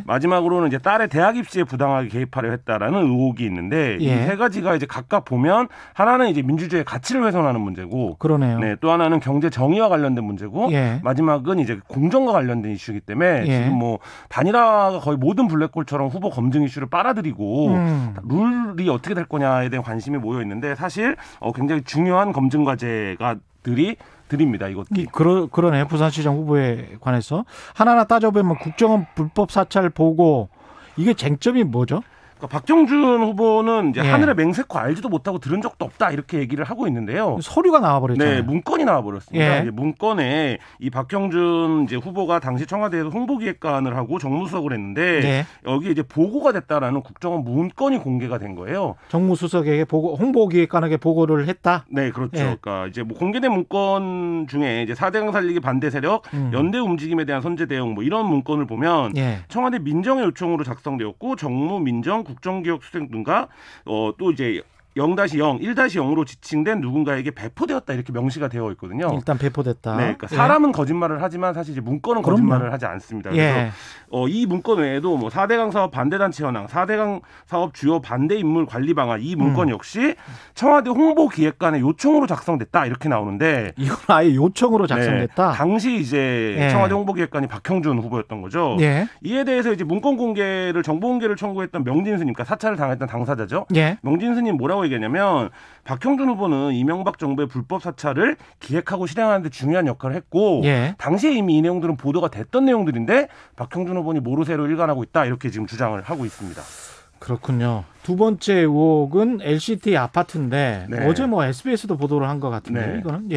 마지막으로는 이제 딸의 대학 입시에 부당하게 개입하려 했다라는 의혹이 있는데 이 세 가지가 이제 각각 보면 하나는 이제 민주주의의 가치를 훼손하는 문제고, 그러네요. 네, 또 하나는 경제 정의와 관련된 문제고, 마지막은 이제 공정과 관련된 이슈이기 때문에 지금 뭐 단일화가 거의 모든 블랙홀처럼 후보 검증 이슈를 빨아들이고 룰이 어떻게 될 거냐에 대한 관심이 모여 있는데 사실 굉장히 중요한 검증 과제가 드립니다. 이것도. 그러네. 부산시장 후보에 관해서 하나하나 따져보면 국정원 불법 사찰 보고 이게 쟁점이 뭐죠? 그러니까 박형준 후보는 이제 하늘의 맹세코 알지도 못하고 들은 적도 없다 이렇게 얘기를 하고 있는데요. 서류가 나와버렸잖아요. 네, 문건이 나와버렸습니다. 이제 문건에 이 박형준 이제 후보가 당시 청와대에서 홍보기획관을 하고 정무수석을 했는데 여기 이제 보고가 됐다라는 국정원 문건이 공개가 된 거예요. 정무수석에게 홍보기획관에게 보고를 했다. 네, 그렇죠. 그러니까 이제 뭐 공개된 문건 중에 이제 4대강 살리기 반대 세력 연대 움직임에 대한 선제 대응 뭐 이런 문건을 보면 청와대 민정의 요청으로 작성되었고 정무 민정 국정기획 수행 등과 또 이제 0-0, 1-0으로 지칭된 누군가에게 배포되었다 이렇게 명시가 되어 있거든요. 일단 배포됐다. 네, 그러니까 사람은 거짓말을 하지만 사실 이제 문건은 거짓말을 하지 않습니다. 그래서 이 문건 외에도 뭐 4대강 사업 반대단체 현황, 4대강 사업 주요 반대 인물 관리 방안 이 문건 역시 청와대 홍보기획관의 요청으로 작성됐다 이렇게 나오는데 이건 아예 요청으로 작성됐다. 당시 이제 청와대 홍보기획관이 박형준 후보였던 거죠. 이에 대해서 이제 문건 공개를 정보 공개를 청구했던 명진스님, 그러니까 사찰을 당했던 당사자죠. 명진스님 뭐라고 얘기하냐면 박형준 후보는 이명박 정부의 불법 사찰을 기획하고 실행하는 데 중요한 역할을 했고 당시에 이미 이 내용들은 보도가 됐던 내용들인데 박형준 후보는 모르쇠로 일관하고 있다 이렇게 지금 주장을 하고 있습니다. 그렇군요. 두 번째 의혹은 LCT 아파트인데 어제 뭐 SBS도 보도를 한 것 같은데 이거는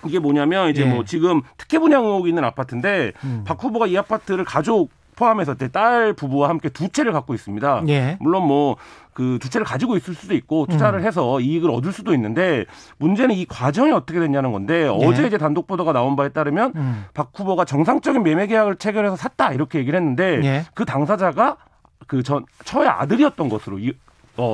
이게 뭐냐면 이제 뭐 지금 특혜 분양 의혹이 있는 아파트인데 박 후보가 이 아파트를 가족 포함해서 딸 부부와 함께 두 채를 갖고 있습니다. 물론 뭐 그 두 채를 가지고 있을 수도 있고 투자를 해서 이익을 얻을 수도 있는데 문제는 이 과정이 어떻게 됐냐는 건데 어제 이제 단독 보도가 나온 바에 따르면 박 후보가 정상적인 매매 계약을 체결해서 샀다 이렇게 얘기를 했는데 그 당사자가 그 처의 아들이었던 것으로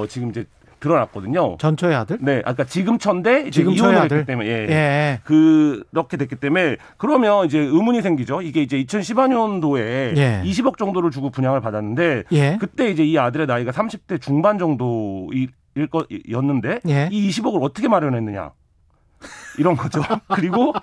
지금 이제 드러났거든요. 전처의 아들? 네, 아까 지금 처인데 이제 이혼을 했기 때문에 그렇게 됐기 때문에 그러면 이제 의문이 생기죠. 이게 이제 2014년도에 20억 정도를 주고 분양을 받았는데 그때 이제 이 아들의 나이가 30대 중반 정도였는데 이 20억을 어떻게 마련했느냐? 이런 거죠. 그리고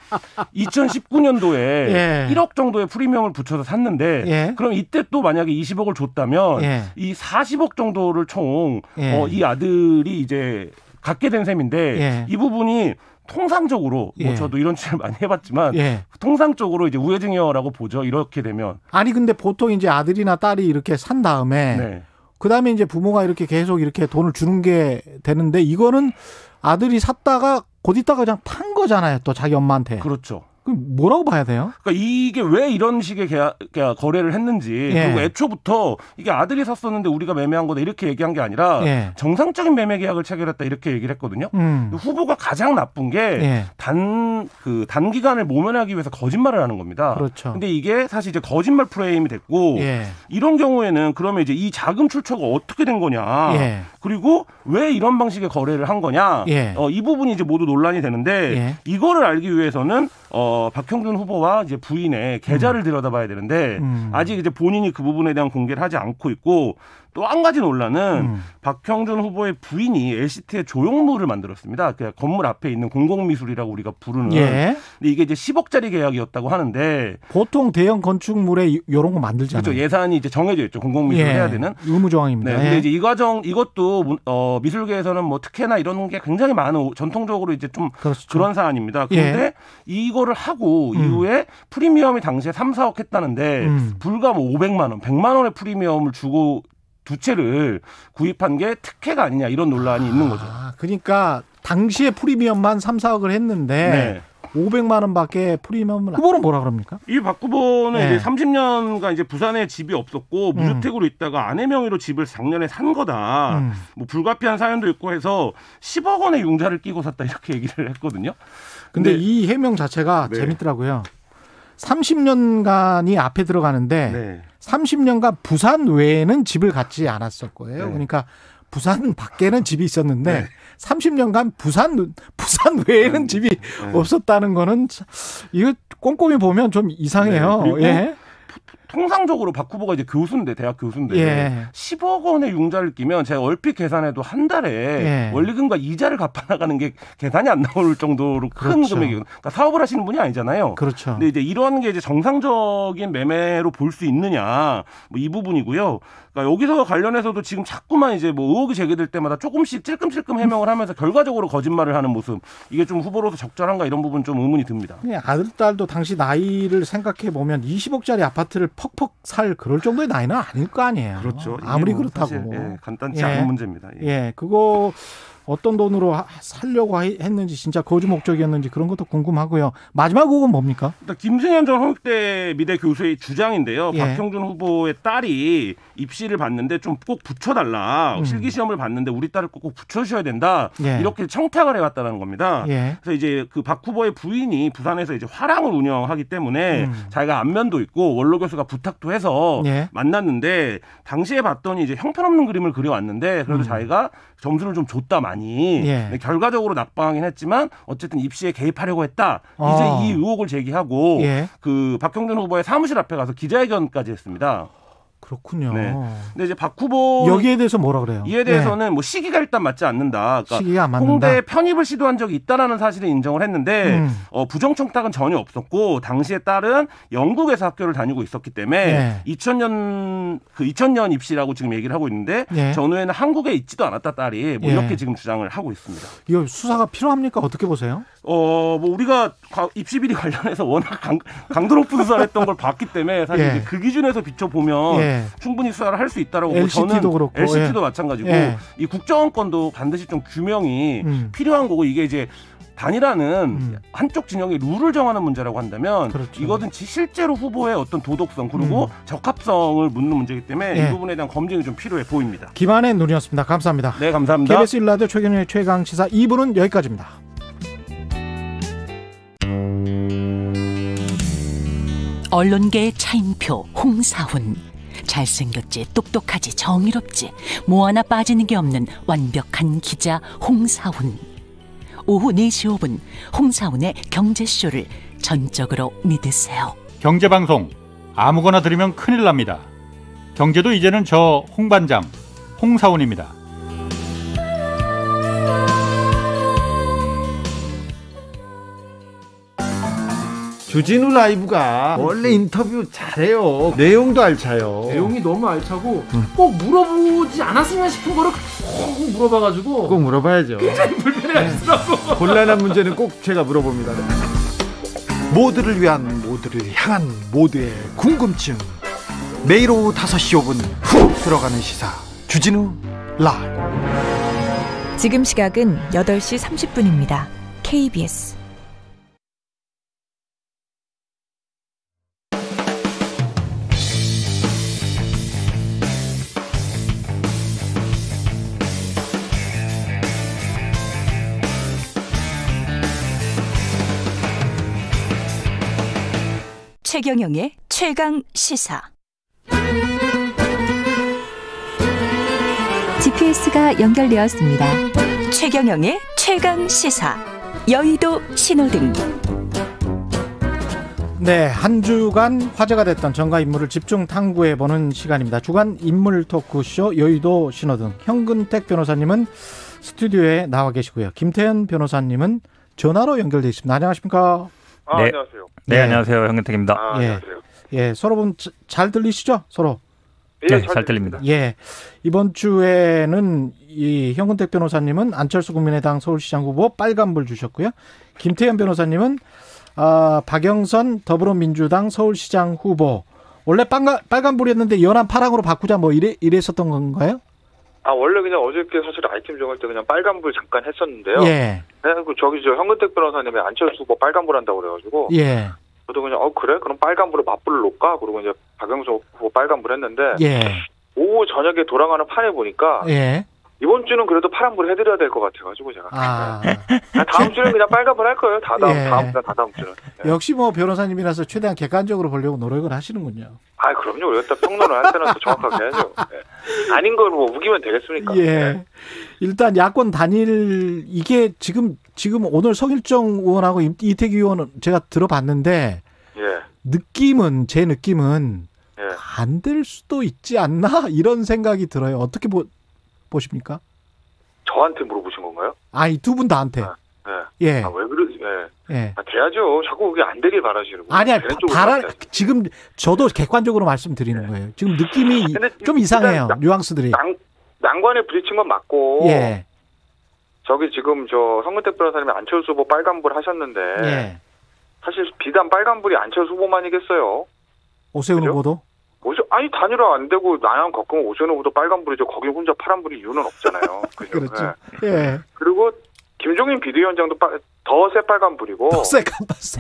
2019년도에 1억 정도의 프리미엄을 붙여서 샀는데 그럼 이때 또 만약에 20억을 줬다면 이 40억 정도를 총 이 아들이 이제 갖게 된 셈인데 이 부분이 통상적으로 뭐 저도 이런 취재를 많이 해봤지만 통상적으로 이제 우회증여라고 보죠. 이렇게 되면 아니 근데 보통 이제 아들이나 딸이 이렇게 산 다음에 그다음에 이제 부모가 이렇게 계속 이렇게 돈을 주는 게 되는데 이거는 아들이 샀다가 곧 있다가 그냥 판 거잖아요. 또 자기 엄마한테. 그렇죠. 그럼 뭐라고 봐야 돼요? 그러니까 이게 왜 이런 식의 거래를 했는지 그리고 애초부터 이게 아들이 샀었는데 우리가 매매한 거다 이렇게 얘기한 게 아니라 정상적인 매매 계약을 체결했다 이렇게 얘기를 했거든요. 후보가 가장 나쁜 게 단기간을 모면하기 위해서 거짓말을 하는 겁니다. 그렇죠. 근데 이게 사실 이제 거짓말 프레임이 됐고 이런 경우에는 그러면 이제 이 자금 출처가 어떻게 된 거냐 그리고 왜 이런 방식의 거래를 한 거냐 이 부분이 이제 모두 논란이 되는데 이거를 알기 위해서는 박형준 후보와 이제 부인의 계좌를 들여다봐야 되는데 아직 이제 본인이 그 부분에 대한 공개를 하지 않고 있고 또 한 가지 논란은 박형준 후보의 부인이 LCT의 조형물을 만들었습니다. 그 건물 앞에 있는 공공미술이라고 우리가 부르는. 근데 이게 이제 10억짜리 계약이었다고 하는데 보통 대형 건축물에 이런 거 만들잖아요. 그렇죠. 예산이 이제 정해져 있죠. 공공미술을 해야 되는 의무 조항입니다. 네. 근데 이제 이 과정 이것도 미술계에서는 뭐 특혜나 이런 게 굉장히 많은 전통적으로 이제 좀 그런 사안입니다. 그런데 이거를 하고 이후에 프리미엄이 당시에 3, 4억 했다는데 불과 뭐 500만 원, 100만 원의 프리미엄을 주고 두 채를 구입한 게 특혜가 아니냐 이런 논란이 있는 거죠. 그러니까 당시에 프리미엄만 3, 4억을 했는데 500만 원밖에 프리미엄을 후보는 뭐라 그럽니까? 이 박 후보는 이제 30년간 이제 부산에 집이 없었고 무주택으로 있다가 아내 명의로 집을 작년에 산 거다. 뭐 불가피한 사연도 있고 해서 10억 원의 융자를 끼고 샀다 이렇게 얘기를 했거든요. 근데 이 해명 자체가 재밌더라고요. 30년간이 앞에 들어가는데 30년간 부산 외에는 집을 갖지 않았을 거예요. 그러니까 부산 밖에는 집이 있었는데 30년간 부산 외에는 집이 없었다는 거는 이거 꼼꼼히 보면 좀 이상해요. 그리고 통상적으로 박 후보가 이제 교수인데 대학 교수인데 10억 원의 융자를 끼면 제가 얼핏 계산해도 한 달에 원리금과 이자를 갚아나가는 게 계산이 안 나올 정도로 큰 금액이거든요. 그러니까 사업을 하시는 분이 아니잖아요. 그렇죠. 근데 이제 이런 게 이제 정상적인 매매로 볼 수 있느냐 뭐 이 부분이고요. 그러니까 여기서 관련해서도 지금 자꾸만 이제 뭐 의혹이 제기될 때마다 조금씩 찔끔찔끔 해명을 하면서 결과적으로 거짓말을 하는 모습 이게 좀 후보로서 적절한가 이런 부분 좀 의문이 듭니다. 아들 딸도 당시 나이를 생각해 보면 20억짜리 아파트를 퍽퍽 살 그럴 정도의 나이는 아닐 거 아니에요. 그렇죠. 아무리 뭐 그렇다고. 사실, 간단치 않은 문제입니다. 그거 어떤 돈으로 살려고 했는지 진짜 거주 목적이었는지 그런 것도 궁금하고요. 마지막 의혹은 뭡니까? 김승현 전 홍익대 미대 교수의 주장인데요. 박형준 후보의 딸이 입시를 봤는데 좀 꼭 붙여달라. 실기시험을 봤는데 우리 딸을 꼭 붙여주셔야 된다. 이렇게 청탁을 해왔다는 겁니다. 그래서 이제 그 박 후보의 부인이 부산에서 이제 화랑을 운영하기 때문에 자기가 안면도 있고 원로 교수가 부탁도 해서 만났는데 당시에 봤더니 이제 형편없는 그림을 그려왔는데 그래도 자기가 점수를 좀 줬다 많이 결과적으로 낙방하긴 했지만 어쨌든 입시에 개입하려고 했다. 이제 이 의혹을 제기하고 그 박형준 후보의 사무실 앞에 가서 기자회견까지 했습니다. 그렇군요. 근데 이제 박 후보 여기에 대해서 뭐라 그래요? 이에 대해서는 뭐 시기가 일단 맞지 않는다. 그러니까 시기가 안 맞는다. 홍대에 편입을 시도한 적이 있다라는 사실을 인정을 했는데 부정 청탁은 전혀 없었고 당시에 딸은 영국에서 학교를 다니고 있었기 때문에 2000년 입시라고 지금 얘기를 하고 있는데 전후에는 한국에 있지도 않았다 딸이 뭐 이렇게 지금 주장을 하고 있습니다. 이거 수사가 필요합니까? 어떻게 보세요? 뭐 우리가 입시 비리 관련해서 워낙 강도 높은 수사를 했던 걸 봤기 때문에 사실 이제 그 기준에서 비춰보면 충분히 수사를 할 수 있다라고 LCT도 저는 그렇고 LCT도 마찬가지고 이 국정원건도 반드시 좀 규명이 필요한 거고 이게 이제 단일화는 한쪽 진영의 룰을 정하는 문제라고 한다면 이것은 실제로 후보의 어떤 도덕성 그리고 적합성을 묻는 문제이기 때문에 이 부분에 대한 검증이 좀 필요해 보입니다. 김한의 눈이었습니다. 감사합니다. 네, 감사합니다. KBS 1라디오 최경영의 최강시사 2부는 여기까지입니다. 언론계의 차인표 홍사훈. 잘생겼지 똑똑하지 정의롭지 뭐 하나 빠지는 게 없는 완벽한 기자 홍사훈. 오후 4시 5분 홍사훈의 경제쇼를 전적으로 믿으세요. 경제방송 아무거나 들으면 큰일 납니다. 경제도 이제는 저 홍반장 홍사훈입니다. 주진우 라이브가 원래 인터뷰 잘해요. 내용도 알차요. 내용이 너무 알차고 꼭 물어보지 않았으면 싶은 거를 꼭 물어봐가지고 꼭 물어봐야죠. 굉장히 불편해하시더라고. 곤란한 문제는 꼭 제가 물어봅니다. 모두를 위한, 모두를 향한 모두의 궁금증. 매일 오후 5시 5분 훅 들어가는 시사 주진우 라이브. 지금 시각은 8시 30분입니다. KBS 최경영의 최강 시사. GPS가 연결되었습니다. 최경영의 최강 시사. 여의도 신호등. 네, 한 주간 화제가 됐던 정가 인물을 집중 탐구해보는 시간입니다. 주간 인물 토크쇼 여의도 신호등. 현근택 변호사님은 스튜디오에 나와 계시고요. 김태현 변호사님은 전화로 연결되어 있습니다. 안녕하십니까? 네. 안녕하세요. 네, 안녕하세요. 현근택입니다. 안녕하세요. 예, 서로 잘 들리시죠? 서로? 네, 잘 들립니다. 예, 이번 주에는 이 현근택 변호사님은 안철수 국민의당 서울시장 후보 빨간불 주셨고요. 김태현 변호사님은 박영선 더불어민주당 서울시장 후보. 원래 빨간불이었는데 연한 파랑으로 바꾸자 뭐 이랬었던 건가요? 원래 그냥 어저께 사실 아이템 정할 때 그냥 빨간불 잠깐 했었는데요. 예. 저기 현근택 변호사님이 안철수 후보 빨간불 한다고 그래가지고. 예. 저도 그냥 그래? 그럼 빨간불에 맞불을 놓을까? 그리고 이제 박영선 후보 빨간불 했는데. 예. 오후 저녁에 돌아가는 판에 보니까. 예. 이번 주는 그래도 파란불 해드려야 될 것 같아가지고 제가. 다음 주는 그냥 빨간불 할 거예요. 다다음 주는. 예. 역시 뭐 변호사님이라서 최대한 객관적으로 보려고 노력을 하시는군요. 그럼요. 우리가 평론을 할 때는 또 정확하게 해야죠. 네. 아닌 걸 뭐 우기면 되겠습니까? 예. 네. 일단 야권 단일 이게 지금 오늘 성일정 의원하고 이태기 의원은 제가 들어봤는데 제 느낌은 안 될 수도 있지 않나 이런 생각이 들어요. 어떻게 보십니까? 저한테 물어보신 건가요? 이 두 분 다한테. 예. 예. 왜 그러지? 예. 돼야죠. 자꾸 그게 안 되길 바라시는 거예요. 아니야. 지금 저도 객관적으로 말씀드리는 거예요. 지금 느낌이 좀 이상해요. 뉘앙스들이. 난관에 부딪힌 건 맞고. 예. 저기 지금 현근택 변호사님이 안철수 후보 빨간불 하셨는데. 예. 사실 비단 빨간불이 안철수 후보만이겠어요. 오세훈 그죠? 후보도? 단일화 안 되고 나랑 겪으면 오세훈 후보도 빨간불이죠. 거기 혼자 파란불이 이유는 없잖아요. 그렇죠. 예. 그리고 김종인 비대위원장도 더 새빨간불이고.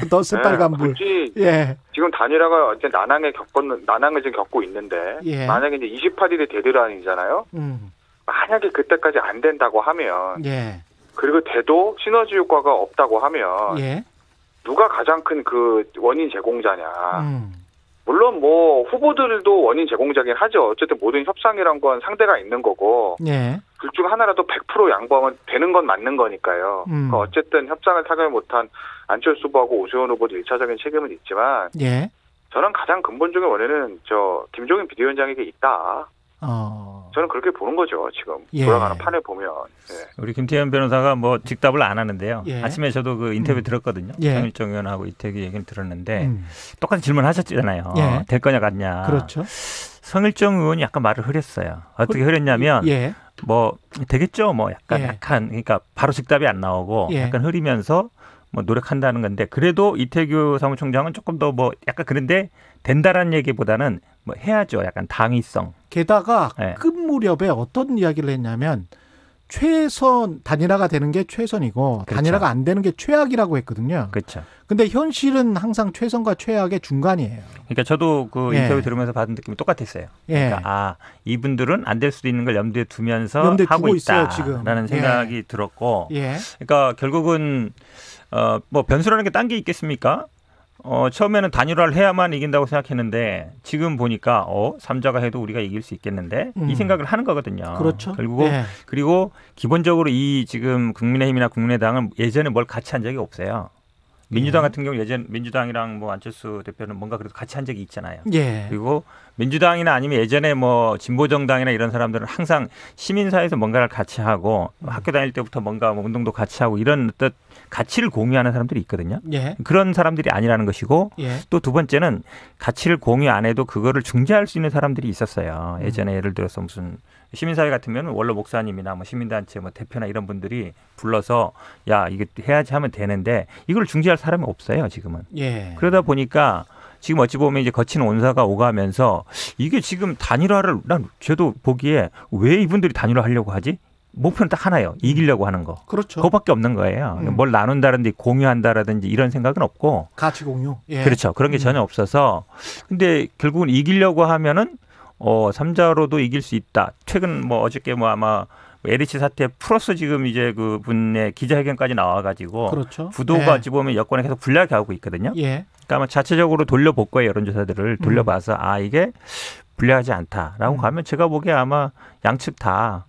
더 새빨간불. 굳이 예. 지금 단일화가 이제 난항을 지금 겪고 있는데. 예. 만약에 이제 28일이 데드라인이잖아요. 만약에 그때까지 안 된다고 하면. 예. 그리고 돼도 시너지 효과가 없다고 하면. 예. 누가 가장 큰 그 원인 제공자냐. 물론 뭐 후보들도 원인 제공자긴 하죠. 어쨌든 모든 협상이란 건 상대가 있는 거고. 예. 둘 중 하나라도 100% 양보하면 되는 건 맞는 거니까요. 그러니까 어쨌든 협상을 타결 못한 안철수 후보하고 오세훈 후보도 1차적인 책임은 있지만. 예. 저는 가장 근본적인 원인은 김종인 비대위원장에게 있다. 저는 그렇게 보는 거죠. 지금 돌아가는 판에 보면. 예. 우리 김태현 변호사가 뭐 직답을 안 하는데요. 예. 아침에 저도 그 인터뷰 들었거든요. 예. 성일정 의원하고 이태기 얘기를 들었는데 똑같은 질문하셨잖아요. 예. 될 거냐 같냐. 그렇죠. 성일정 의원이 약간 말을 흐렸어요. 어떻게 흐렸냐면 예. 뭐 되겠죠. 뭐 약간 그러니까 바로 직답이 안 나오고 약간 흐리면서 뭐 노력한다는 건데 그래도 이태규 사무총장은 조금 더 뭐 약간 그런데 된다라는 얘기보다는 뭐 해야죠. 약간 당위성. 게다가 끝 무렵에 어떤 이야기를 했냐면 단일화가 되는 게 최선이고 그렇죠. 단일화가 안 되는 게 최악이라고 했거든요. 그렇죠. 근데 현실은 항상 최선과 최악의 중간이에요. 그러니까 저도 그 인터뷰 들으면서 받은 느낌이 똑같았어요. 예. 그러니까 이분들은 안 될 수도 있는 걸 염두에 두면서 하고 있다라는 생각이 들었고, 그러니까 결국은 뭐 변수라는 게 딴 게 있겠습니까? 처음에는 단일화를 해야만 이긴다고 생각했는데 지금 보니까 3자가 해도 우리가 이길 수 있겠는데 이 생각을 하는 거거든요. 그렇죠. 그리고 기본적으로 이 지금 국민의힘이나 국민의당은 예전에 뭘 같이 한 적이 없어요. 민주당 같은 경우 예전 민주당이랑 뭐 안철수 대표는 뭔가 그래도 같이 한 적이 있잖아요. 예. 그리고 민주당이나 아니면 예전에 뭐 진보정당이나 이런 사람들은 항상 시민사회에서 뭔가를 같이 하고 학교 다닐 때부터 뭔가 뭐 운동도 같이 하고 이런 뜻 가치를 공유하는 사람들이 있거든요. 예. 그런 사람들이 아니라는 것이고 예. 또 두 번째는 가치를 공유 안 해도 그거를 중재할 수 있는 사람들이 있었어요. 예전에 예를 들어서 무슨 시민사회 같으면 원로 목사님이나 뭐 시민단체 뭐 대표나 이런 분들이 불러서 야 이게 해야지 하면 되는데 이걸 중재할 사람이 없어요 지금은. 예. 그러다 보니까 지금 어찌 보면 이제 거친 온사가 오가면서 이게 지금 단일화를 난 저도 보기에 왜 이분들이 단일화하려고 하지? 목표는 딱 하나예요. 이기려고 하는 거. 그렇죠. 그거밖에 없는 거예요. 뭘 나눈다든지 공유한다라든지 이런 생각은 없고. 가치 공유. 예. 그렇죠. 그런 게 전혀 없어서. 근데 결국은 이기려고 하면은 3자로도 이길 수 있다. 최근 뭐 어저께 뭐 아마 LH 사태 플러스 지금 이제 그 분의 기자회견까지 나와가지고 그렇죠. 부도가 어찌 보면 여권에 계속 불리하게 하고 있거든요. 예. 그러니까 아마 자체적으로 돌려볼 거예요. 여론조사들을 돌려봐서 이게 불리하지 않다라고 가면 제가 보기에 아마 양측 다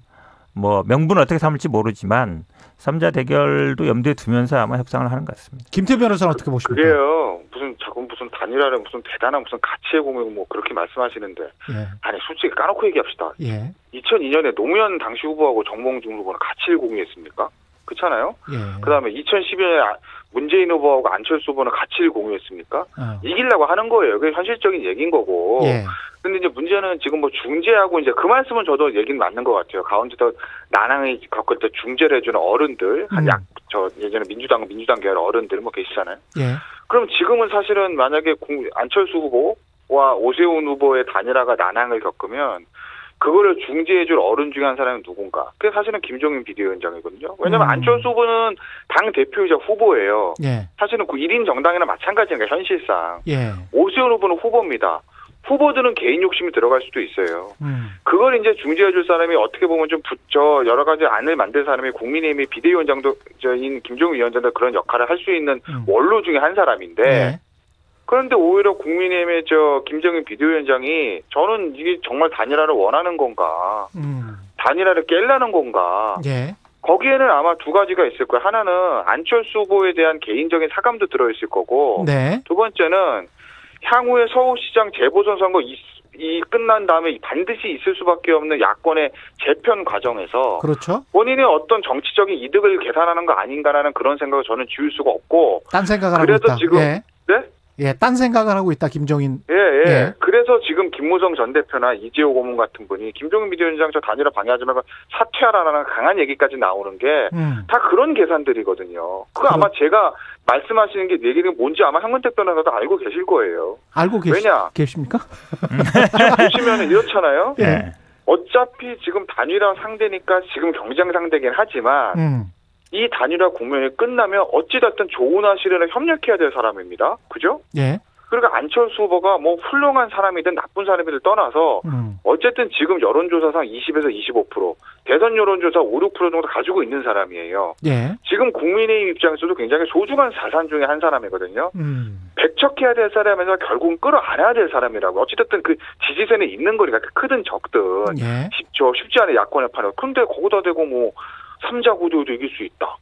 뭐 명분을 어떻게 삼을지 모르지만 3자 대결도 염두에 두면서 아마 협상을 하는 것 같습니다. 김태 변호사는 어떻게 보십니까? 그게요. 무슨 단일화를 무슨 대단한 무슨 가치의 공유 뭐 그렇게 말씀하시는데 예. 아니 솔직히 까놓고 얘기합시다. 예. 2002년에 노무현 당시 후보하고 정몽준 후보는 가치를 공유했습니까? 그렇잖아요. 예. 그다음에 2012년에 문재인 후보하고 안철수 후보는 가치를 공유했습니까? 이기려고 하는 거예요. 그게 현실적인 얘기인 거고. 예. 근데 이제 문제는 지금 뭐 중재하고 이제 그 말씀은 저도 얘기는 맞는 것 같아요. 가운데서 난항이 겪을 때 중재를 해주는 어른들, 저 예전에 민주당 계열 어른들 뭐 계시잖아요. 예. 그럼 지금은 사실은 만약에 안철수 후보와 오세훈 후보의 단일화가 난항을 겪으면 그거를 중재해줄 어른 중에 한 사람이 누군가? 그게 사실은 김종인 비대위원장이거든요. 왜냐하면 안철수 후보는 당 대표이자 후보예요. 예. 사실은 그 1인 정당이나 마찬가지니까 현실상. 예. 오세훈 후보는 후보입니다. 후보들은 개인 욕심이 들어갈 수도 있어요. 그걸 이제 중재해줄 사람이 어떻게 보면 좀 여러 가지 안을 만들 사람이 국민의힘의 비대위원장인 김종인 위원장도 그런 역할을 할 수 있는 원로 중에 한 사람인데 예. 그런데 오히려 국민의힘의 김정인 비대위원장이 저는 이게 정말 단일화를 원하는 건가? 단일화를 깰라는 건가? 예. 거기에는 아마 두 가지가 있을 거예요. 하나는 안철수 후보에 대한 개인적인 사감도 들어있을 거고 네. 두 번째는 향후에 서울시장 재보선 선거 이 끝난 다음에 반드시 있을 수밖에 없는 야권의 재편 과정에서 그렇죠. 본인의 어떤 정치적인 이득을 계산하는 거 아닌가라는 그런 생각을 저는 지울 수가 없고 딴 생각을 하고 그래도 있다. 지금 예. 네? 예, 딴 생각을 하고 있다, 김종인. 예. 그래서 지금 김무성 전 대표나 이재호 고문 같은 분이 김종인 비대위원장 저 단일화 방해하지 말고 사퇴하라는 강한 얘기까지 나오는 게 다 그런 계산들이거든요. 그거 아마 제가 말씀하시는 게 얘기는 뭔지 아마 현근택 변호사도 알고 계실 거예요. 알고 계십니까? 보시면 이렇잖아요. 예. 어차피 지금 단일화 상대니까 지금 경쟁 상대긴 하지만 이 단일화 국면이 끝나면 어찌됐든 조은하 씨랑 협력해야 될 사람입니다. 그죠? 예. 그러니까 안철수 후보가 뭐 훌륭한 사람이든 나쁜 사람이든 떠나서 어쨌든 지금 여론조사상 20에서 25%, 대선 여론조사 5, 6% 정도 가지고 있는 사람이에요. 예. 지금 국민의힘 입장에서도 굉장히 소중한 자산 중에 한 사람이거든요. 배척해야 될 사람에서 결국은 끌어안아야 될 사람이라고. 어찌됐든 그 지지세는 있는 거니까 크든 적든 예. 쉽지 않은 야권의 판에. 근데 거기다 대고 뭐 3자 구도도 이길 수 있다.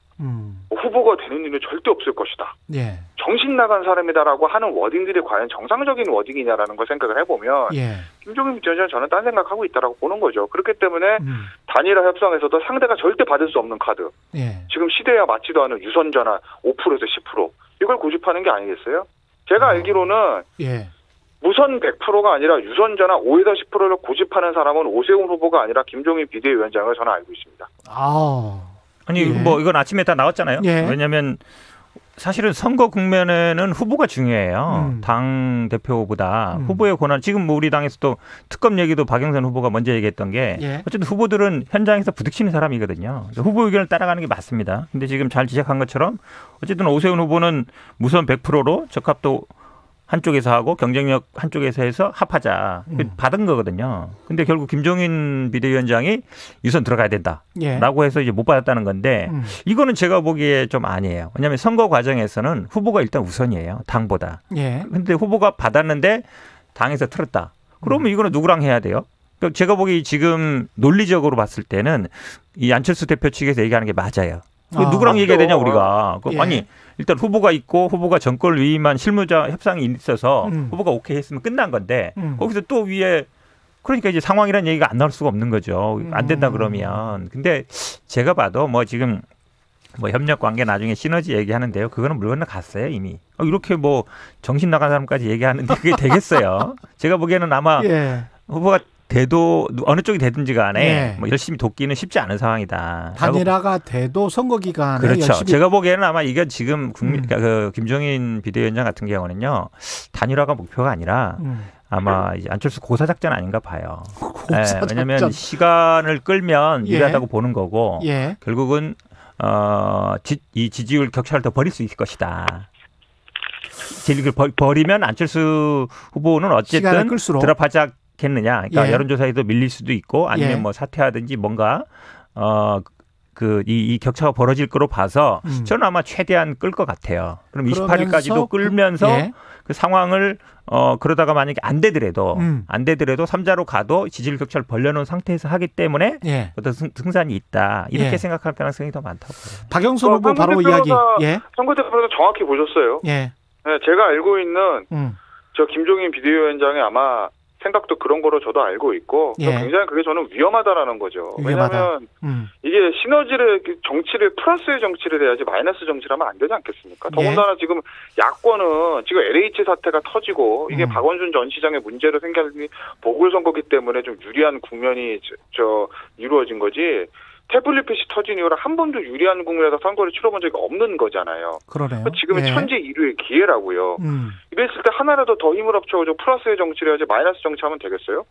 후보가 되는 일은 절대 없을 것이다. 예. 정신 나간 사람이다라고 하는 워딩들이 과연 정상적인 워딩이냐라는 걸 생각을 해보면 예. 김종인 위원장은 저는 딴 생각하고 있다라고 보는 거죠. 그렇기 때문에 단일화 협상에서도 상대가 절대 받을 수 없는 카드. 예. 지금 시대와 맞지도 않은 유선전화 5%에서 10% 이걸 고집하는 게 아니겠어요? 제가 알기로는 예. 무선 100%가 아니라 유선전화 5에서 10%를 고집하는 사람은 오세훈 후보가 아니라 김종인 비대위원장을 저는 알고 있습니다. 아니 예. 뭐 이건 아침에 다 나왔잖아요. 예. 왜냐하면 사실은 선거 국면에는 후보가 중요해요. 당 대표보다 후보의 권한. 지금 뭐 우리 당에서도 특검 얘기도 박영선 후보가 먼저 얘기했던 게 예. 어쨌든 후보들은 현장에서 부딪히는 사람이거든요. 후보 의견을 따라가는 게 맞습니다. 근데 지금 잘 지적한 것처럼 어쨌든 오세훈 후보는 무선 100%로 적합도 한쪽에서 하고 경쟁력 한쪽에서 해서 합하자. 받은 거거든요. 근데 결국 김종인 비대위원장이 유선 들어가야 된다라고 해서 이제 못 받았다는 건데 이거는 제가 보기에 좀 아니에요. 왜냐하면 선거 과정에서는 후보가 일단 우선이에요. 당보다. 예. 근데 후보가 받았는데 당에서 틀었다. 그러면 이거는 누구랑 해야 돼요? 그러니까 제가 보기 지금 논리적으로 봤을 때는 이 안철수 대표 측에서 얘기하는 게 맞아요. 누구랑 얘기해야 되냐 우리가. 예. 아니 일단 후보가 있고 후보가 정권을 위임한 실무자 협상이 있어서 후보가 오케이 했으면 끝난 건데 거기서 또 위에 그러니까 이제 상황이라는 얘기가 안 나올 수가 없는 거죠. 안 된다 그러면. 근데 제가 봐도 뭐 지금 뭐 협력 관계 나중에 시너지 얘기하는데요. 그거는 물 건너갔어요 이미. 이렇게 뭐 정신 나간 사람까지 얘기하는데 그게 되겠어요? 제가 보기에는 아마 예. 후보가 돼도 어느 쪽이 되든지 간에 예. 뭐 열심히 돕기는 쉽지 않은 상황이다. 단일화가 돼도 선거 기간에 그렇죠. 열심히. 제가 보기에는 아마 이게 지금 그 김종인 비대위원장 같은 경우는요. 단일화가 목표가 아니라 아마 이제 안철수 고사작전 아닌가 봐요. 고사작전. 네, 왜냐하면 시간을 끌면 유리하다고 보는 거고 결국은 이 지지율 격차를 더 벌일 수 있을 것이다. 지지율을 버리면 안철수 후보는 어쨌든 드랍하지 않겠느냐. 그러니까 여론조사에도 밀릴 수도 있고 아니면 뭐 사퇴하든지 뭔가 이 격차가 벌어질 거로 봐서 저는 아마 최대한 끌 것 같아요. 그럼 28일까지도 끌면서 그 상황을 그러다가 만약에 안 되더라도 3자로 가도 지지율 격차를 벌려놓은 상태에서 하기 때문에 어떤 승산이 있다. 이렇게 생각할 가능성이 더 많다고 봐요. 박영선 후보 바로 이야기. 선거 대표도 정확히 보셨어요. 네, 제가 알고 있는 저 김종인 비대위원장의 아마 생각도 그런 거로 저도 알고 있고 굉장히 그게 저는 위험하다라는 거죠. 왜냐하면 이게 시너지를 정치를 플러스의 정치를 해야지 마이너스 정치를 하면 안 되지 않겠습니까? 더군다나 지금 야권은 지금 LH 사태가 터지고 이게 박원순 전 시장의 문제로 생긴 보궐선거기 때문에 좀 유리한 국면이 이루어진 거지. 태블릿 터진 이후로 한 번도 유리한 국면에서 선거를 치러본 적이 없는 거잖아요. 그러네요. 지금은 천재 일루의 기회라고요. 이랬을 때 하나라도 더 힘을 합쳐가지고 플러스의 정치를 해야지 마이너스 정치하면 되겠어요?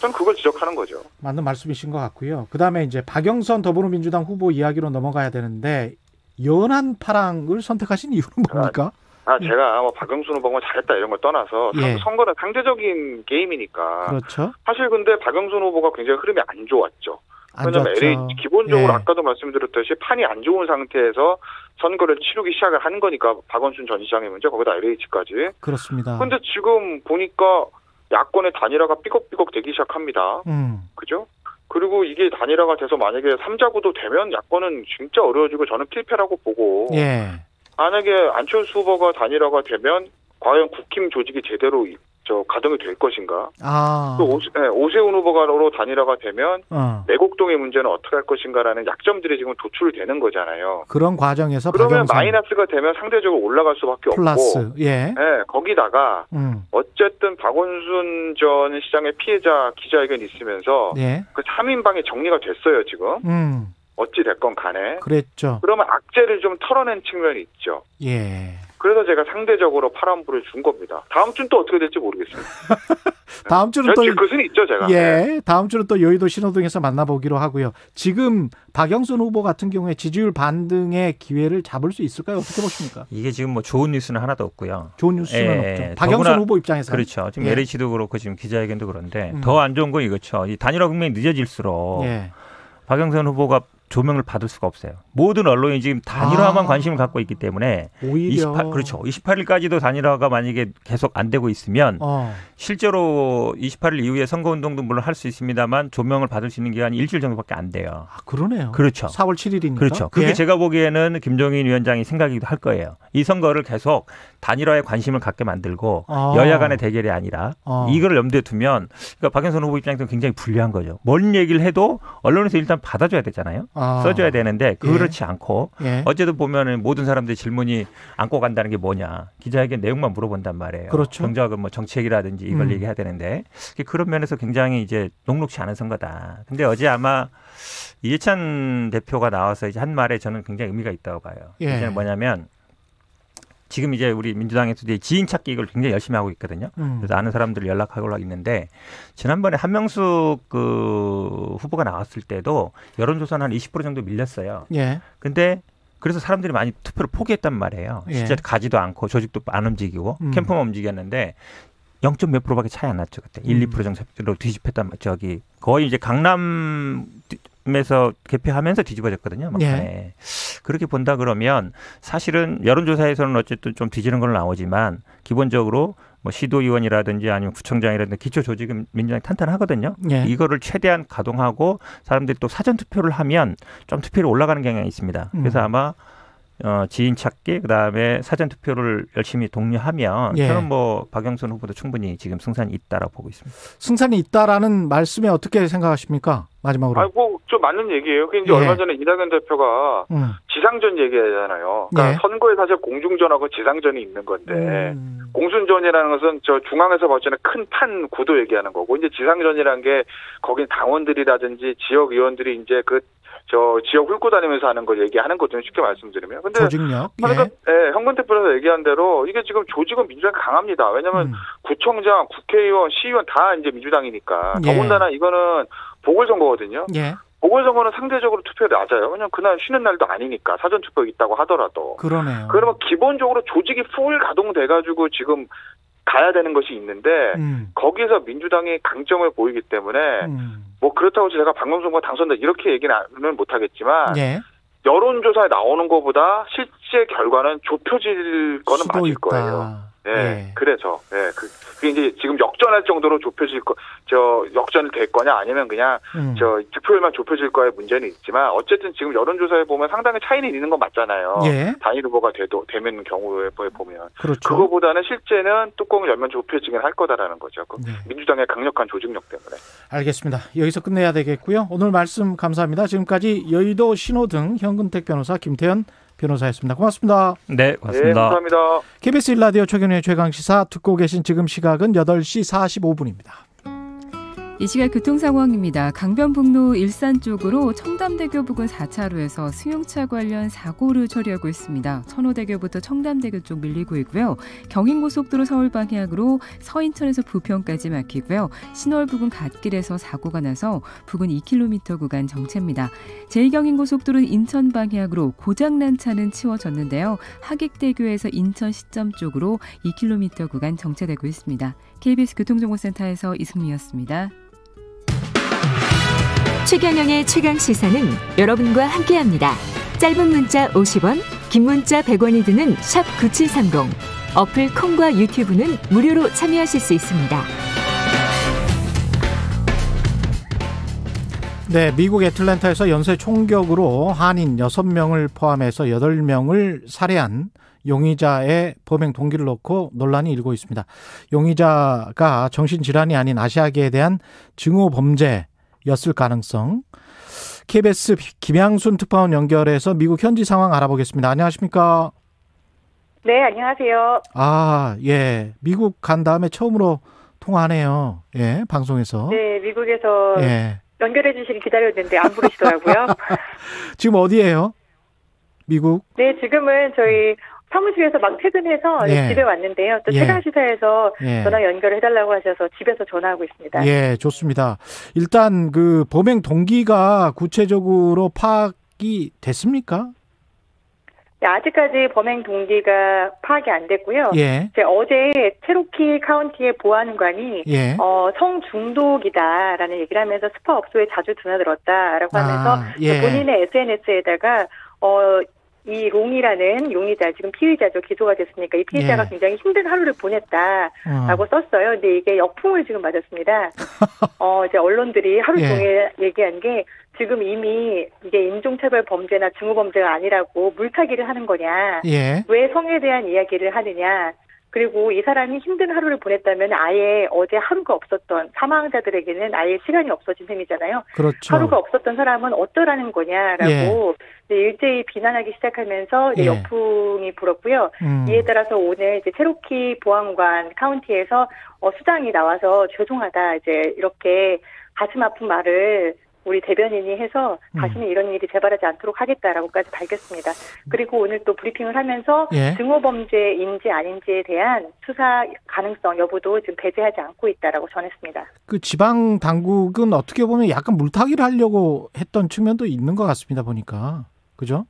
전 그걸 지적하는 거죠. 맞는 말씀이신 것 같고요. 그다음에 이제 박영선 더불어민주당 후보 이야기로 넘어가야 되는데 연한 파랑을 선택하신 이유는 뭡니까? 제가 뭐 박영선 후보가 잘했다 이런 걸 떠나서 선거는 상대적인 게임이니까. 그렇죠. 사실 근데 박영선 후보가 굉장히 흐름이 안 좋았죠. 왜냐하면 LH 기본적으로 아까도 말씀드렸듯이 판이 안 좋은 상태에서 선거를 치르기 시작을 하는 거니까 박원순 전 시장의 문제 거기다 LH까지. 그렇습니다. 그런데 지금 보니까 야권의 단일화가 삐걱삐걱 되기 시작합니다. 그죠? 그리고 이게 단일화가 돼서 만약에 3자 구도 되면 야권은 진짜 어려워지고 저는 필패라고 보고 만약에 안철수 후보가 단일화가 되면 과연 국힘 조직이 제대로 가동이 될 것인가? 또 오세훈 후보가로 단일화가 되면 내곡동의 문제는 어떻게 할 것인가라는 약점들이 지금 도출되는 거잖아요. 그런 과정에서 그러면 마이너스가 되면 상대적으로 올라갈 수밖에 플러스. 없고, 거기다가 어쨌든 박원순 전 시장의 피해자 기자회견이 있으면서 그 3인방이 정리가 됐어요 지금. 어찌 됐건 간에. 그랬죠. 그러면 악재를 좀 털어낸 측면이 있죠. 그래서 제가 상대적으로 파란불을 준 겁니다. 다음 주는 또 어떻게 될지 모르겠어요. 다음 주는 또 그것은 있죠, 제가. 다음 주는 또 여의도 신호등에서 만나보기로 하고요. 지금 박영선 후보 같은 경우에 지지율 반등의 기회를 잡을 수 있을까요? 어떻게 보십니까? 이게 지금 뭐 좋은 뉴스는 하나도 없고요. 좋은 뉴스는 없죠. 박영선 후보 입장에서 그렇죠. 지금 LH도 그렇고 지금 기자회견도 그런데 더 안 좋은 건 이거죠. 이 단일화 국면이 늦어질수록 박영선 후보가 조명을 받을 수가 없어요. 모든 언론이 지금 단일화만 관심을 갖고 있기 때문에 오히려 28일까지도 단일화가 만약에 계속 안 되고 있으면 실제로 28일 이후에 선거운동도 물론 할 수 있습니다만 조명을 받을 수 있는 기간이 일주일 정도밖에 안 돼요. 그러네요. 그렇죠. 4월 7일이니까. 그렇죠. 그게 제가 보기에는 김종인 위원장이 생각이기도 할 거예요. 이 선거를 계속 단일화에 관심을 갖게 만들고 여야 간의 대결이 아니라 이걸 염두에 두면 그러니까 박영선 후보 입장에서는 굉장히 불리한 거죠. 뭔 얘기를 해도 언론에서 일단 받아줘야 되잖아요. 써줘야 되는데 그렇지 않고 어제도 보면은 모든 사람들이 질문이 안고 간다는 게 뭐냐 기자에게 내용만 물어본단 말이에요. 그렇죠. 정작 뭐 정책이라든지 이걸 얘기해야 되는데 그런 면에서 굉장히 이제 녹록치 않은 선거다. 근데 어제 아마 이해찬 대표가 나와서 이제 한 말에 저는 굉장히 의미가 있다고 봐요. 이제는 뭐냐면 지금 이제 우리 민주당에서 이제 지인 찾기 이걸 굉장히 열심히 하고 있거든요. 그래서 아는 사람들 연락하고 있는데 지난번에 한명숙 후보가 나왔을 때도 여론조사는 한 20% 정도 밀렸어요. 근데 그래서 사람들이 많이 투표를 포기했단 말이에요. 진짜 가지도 않고 조직도 안 움직이고 캠프만 움직였는데 0. 몇 프로밖에 차이 안 났죠. 그때 1, 2% 정도로 뒤집혔단 거의 이제 강남에서 개표하면서 뒤집어졌거든요. 막판에. 그렇게 본다 그러면 사실은 여론조사에서는 어쨌든 좀 뒤지는 건 나오지만 기본적으로 뭐 시도의원이라든지 아니면 구청장이라든지 기초 조직은 민주당이 탄탄하거든요. 이거를 최대한 가동하고 사람들이 또 사전 투표를 하면 좀 투표율이 올라가는 경향이 있습니다. 그래서 아마 지인 찾기, 그다음에 사전 투표를 열심히 독려하면 예. 저는 뭐 박영선 후보도 충분히 지금 승산이 있다라고 보고 있습니다. 승산이 있다라는 말씀에 어떻게 생각하십니까? 마지막으로. 아이고, 좀 맞는 얘기예요. 그게 이제 얼마 전에 이낙연 대표가 지상전 얘기하잖아요. 그러니까 선거에 사실 공중전하고 지상전이 있는 건데 공순전이라는 것은 저 중앙에서 봤을 때는 큰 판 구도 얘기하는 거고, 이제 지상전이라는 게 거기 당원들이라든지 지역 의원들이 이제 저 지역 훑고 다니면서 하는 걸 얘기하는 거죠. 쉽게 말씀드리면. 근데 조직력. 현근 대표에서 얘기한 대로 이게 지금 조직은 민주당이 강합니다. 왜냐하면 구청장, 국회의원, 시의원 다 이제 민주당이니까. 더군다나 이거는 보궐선거거든요. 보궐선거는 상대적으로 투표율이 낮아요. 왜냐하면 그날 쉬는 날도 아니니까, 사전투표 있다고 하더라도. 그러네요. 그러면 기본적으로 조직이 풀 가동돼가지고 지금 가야 되는 것이 있는데 거기에서 민주당이 강점을 보이기 때문에 뭐 그렇다고 제가 박명수가 당선다 이렇게 얘기는 못하겠지만 여론조사에 나오는 것보다 실제 결과는 좁혀질 거는 맞을 있다. 거예요. 그래서 그게 이제 지금 역전할 정도로 역전이 될 거냐 아니면 그냥 득표율만 좁혀질 거의 문제는 있지만, 어쨌든 지금 여론조사에 보면 상당히 차이는 있는 건 맞잖아요. 단일 후보가 되면 경우에 보면. 그렇죠. 그거보다는 실제는 뚜껑을 열면 좁혀지긴 할 거다라는 거죠. 민주당의 강력한 조직력 때문에. 알겠습니다. 여기서 끝내야 되겠고요. 오늘 말씀 감사합니다. 지금까지 여의도 신호등 현근택 변호사, 김태현 변호사였습니다. 고맙습니다. 네, 고맙습니다. 감사합니다. KBS 1라디오 최경영의 최강시사 듣고 계신 지금 시각은 8시 45분입니다. 이 시각 교통 상황입니다. 강변북로 일산 쪽으로 청담대교 부근 4차로에서 승용차 관련 사고를 처리하고 있습니다. 천호대교부터 청담대교 쪽 밀리고 있고요. 경인고속도로 서울 방향으로 서인천에서 부평까지 막히고요. 신월 부근 갓길에서 사고가 나서 부근 2km 구간 정체입니다. 제2경인고속도로는 인천 방향으로 고장난 차는 치워졌는데요. 하객대교에서 인천 시점 쪽으로 2km 구간 정체되고 있습니다. KBS 교통정보센터에서 이승미였습니다. 최경영의 최강시사는 여러분과 함께합니다. 짧은 문자 50원, 긴 문자 100원이 드는 샵 9730. 어플 콩과 유튜브는 무료로 참여하실 수 있습니다. 네, 미국 애틀랜타에서 연쇄 총격으로 한인 6명을 포함해서 8명을 살해한 용의자의 범행 동기를 놓고 논란이 일고 있습니다. 용의자가 정신질환이 아닌 아시아계에 대한 증오 범죄였을 가능성. KBS 김양순 특파원 연결해서 미국 현지 상황 알아보겠습니다. 안녕하십니까? 네, 안녕하세요. 예. 미국 간 다음에 처음으로 통화하네요. 예, 방송에서. 네, 미국에서 연결해 주시길 기다렸는데 안 부르시더라고요. 지금 어디예요? 미국? 네, 지금은 저희 사무실에서 막 퇴근해서 집에 왔는데요. 또 최강시사에서 전화 연결을 해달라고 하셔서 집에서 전화하고 있습니다. 예, 좋습니다. 일단 그 범행 동기가 구체적으로 파악이 됐습니까? 네, 아직까지 범행 동기가 파악이 안 됐고요. 제가 어제 체로키 카운티의 보안관이 성중독이다라는 얘기를 하면서 스파 업소에 자주 드나들었다라고 하면서 본인의 SNS에다가 이 롱이라는 용의자, 지금 피의자죠. 기소가 됐으니까 이 피의자가 굉장히 힘든 하루를 보냈다라고 썼어요. 근데 이게 역풍을 지금 맞았습니다. 이제 언론들이 하루 종일 얘기한 게 지금 이미 이게 인종차별 범죄나 증오범죄가 아니라고 물타기를 하는 거냐. 왜 성에 대한 이야기를 하느냐. 그리고 이 사람이 힘든 하루를 보냈다면 아예 어제 하루가 없었던 사망자들에게는 아예 시간이 없어진 셈이잖아요. 그렇죠. 하루가 없었던 사람은 어떠라는 거냐라고 일제히 비난하기 시작하면서 이제 역풍이 불었고요. 이에 따라서 오늘 이제 체로키 보안관 카운티에서 수장이 나와서 죄송하다 이제 이렇게 가슴 아픈 말을 우리 대변인이 해서 다시는 이런 일이 재발하지 않도록 하겠다라고까지 밝혔습니다. 그리고 오늘 또 브리핑을 하면서 증오범죄인지 아닌지에 대한 수사 가능성 여부도 지금 배제하지 않고 있다라고 전했습니다. 그 지방 당국은 어떻게 보면 약간 물타기를 하려고 했던 측면도 있는 것 같습니다. 보니까. 그죠?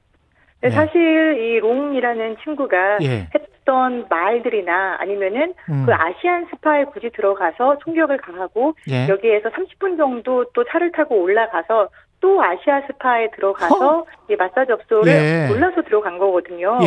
네, 사실 이 롱이라는 친구가 했던 말들이나 아니면은 그 아시안 스파에 굳이 들어가서 총격을 가하고 여기에서 30분 정도 또 차를 타고 올라가서 또 아시아 스파에 들어가서 이 마사지 업소를 골라서 들어간 거거든요.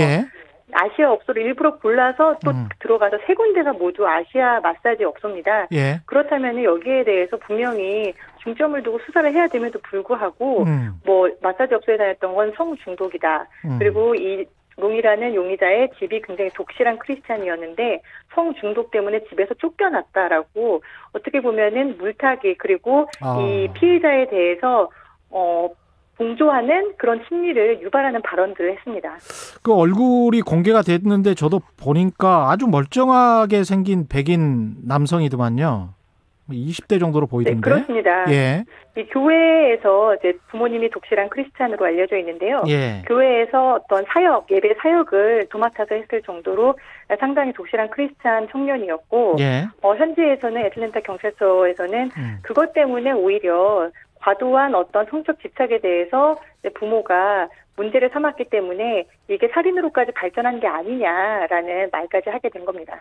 아시아 업소를 일부러 골라서 또 들어가서 세 군데가 모두 아시아 마사지 업소입니다. 그렇다면 여기에 대해서 분명히 중점을 두고 수사를 해야 됨에도 불구하고 뭐 마사지 업소에 다녔던 건 성중독이다. 그리고 이 롱이라는 용의자의 집이 굉장히 독실한 크리스찬이었는데 성 중독 때문에 집에서 쫓겨났다라고 어떻게 보면은 물타기 그리고 이 피해자에 대해서 동조하는 그런 심리를 유발하는 발언들을 했습니다. 그 얼굴이 공개가 됐는데 저도 보니까 아주 멀쩡하게 생긴 백인 남성이더만요. 20대 정도로 보이던데. 네, 그렇습니다. 예. 이 교회에서 이제 부모님이 독실한 크리스찬으로 알려져 있는데요. 예. 교회에서 어떤 사역, 예배 사역을 도맡아서 했을 정도로 상당히 독실한 크리스찬 청년이었고, 예. 현지에서는 애틀랜타 경찰서에서는 그것 때문에 오히려 과도한 어떤 성적 집착에 대해서 부모가 문제를 삼았기 때문에 이게 살인으로까지 발전한 게 아니냐라는 말까지 하게 된 겁니다.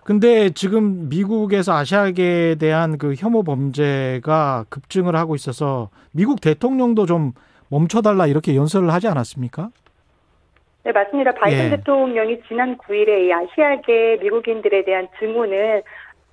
근데 지금 미국에서 아시아계에 대한 그 혐오 범죄가 급증을 하고 있어서 미국 대통령도 좀 멈춰달라 이렇게 연설을 하지 않았습니까? 네, 맞습니다. 바이든 예. 대통령이 지난 9일에 이 아시아계 미국인들에 대한 증오는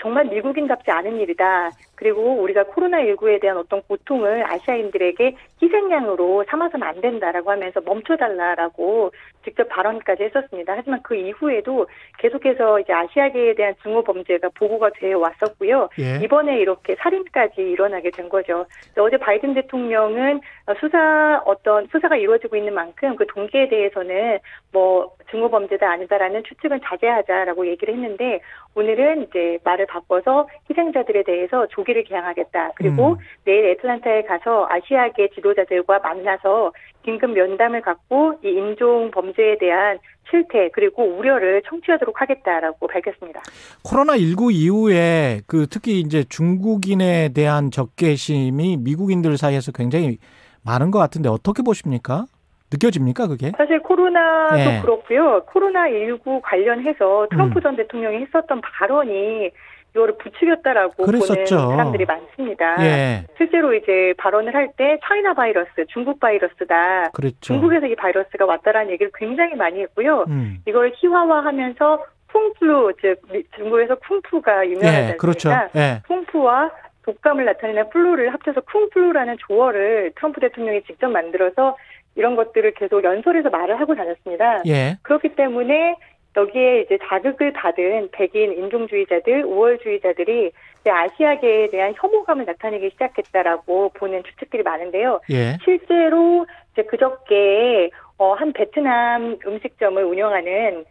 정말 미국인답지 않은 일이다. 그리고 우리가 코로나19에 대한 어떤 고통을 아시아인들에게 희생양으로 삼아서는 안 된다라고 하면서 멈춰달라라고 직접 발언까지 했었습니다. 하지만 그 이후에도 계속해서 이제 아시아계에 대한 증오 범죄가 보고가 되어 왔었고요. 예. 이번에 이렇게 살인까지 일어나게 된 거죠. 어제 바이든 대통령은 수사가 이루어지고 있는 만큼 그 동기에 대해서는 뭐 증오 범죄다 아니다라는 추측은 자제하자라고 얘기를 했는데 오늘은 이제 말을 바꿔서 희생자들에 대해서 조기를 개항하겠다. 그리고 내일 애틀랜타에 가서 아시아계 지도자들과 만나서 긴급 면담을 갖고 이 인종 범죄에 대한 실태 그리고 우려를 청취하도록 하겠다라고 밝혔습니다. 코로나19 이후에 그 특히 이제 중국인에 대한 적개심이 미국인들 사이에서 굉장히 많은 것 같은데 어떻게 보십니까? 느껴집니까 그게? 사실 코로나도 네. 그렇고요. 코로나19 관련해서 트럼프 전 대통령이 했었던 발언이 이거를 부추겼다라고 그랬었죠. 보는 사람들이 많습니다. 예. 실제로 이제 발언을 할 때 차이나 바이러스, 중국 바이러스다. 그랬죠. 중국에서 이 바이러스가 왔다라는 얘기를 굉장히 많이 했고요. 이걸 희화화하면서 쿵플루, 즉 중국에서 쿵푸가 유명하지 않습니까? 그렇죠. 예. 쿵푸와 독감을 나타내는 플루를 합쳐서 쿵플루라는 조어를 트럼프 대통령이 직접 만들어서 이런 것들을 계속 연설에서 말을 하고 다녔습니다. 예. 그렇기 때문에 여기에 이제 자극을 받은 백인 인종주의자들, 우월주의자들이 이제 아시아계에 대한 혐오감을 나타내기 시작했다라고 보는 추측들이 많은데요. 예. 실제로 이제 그저께 한 베트남 음식점을 운영하는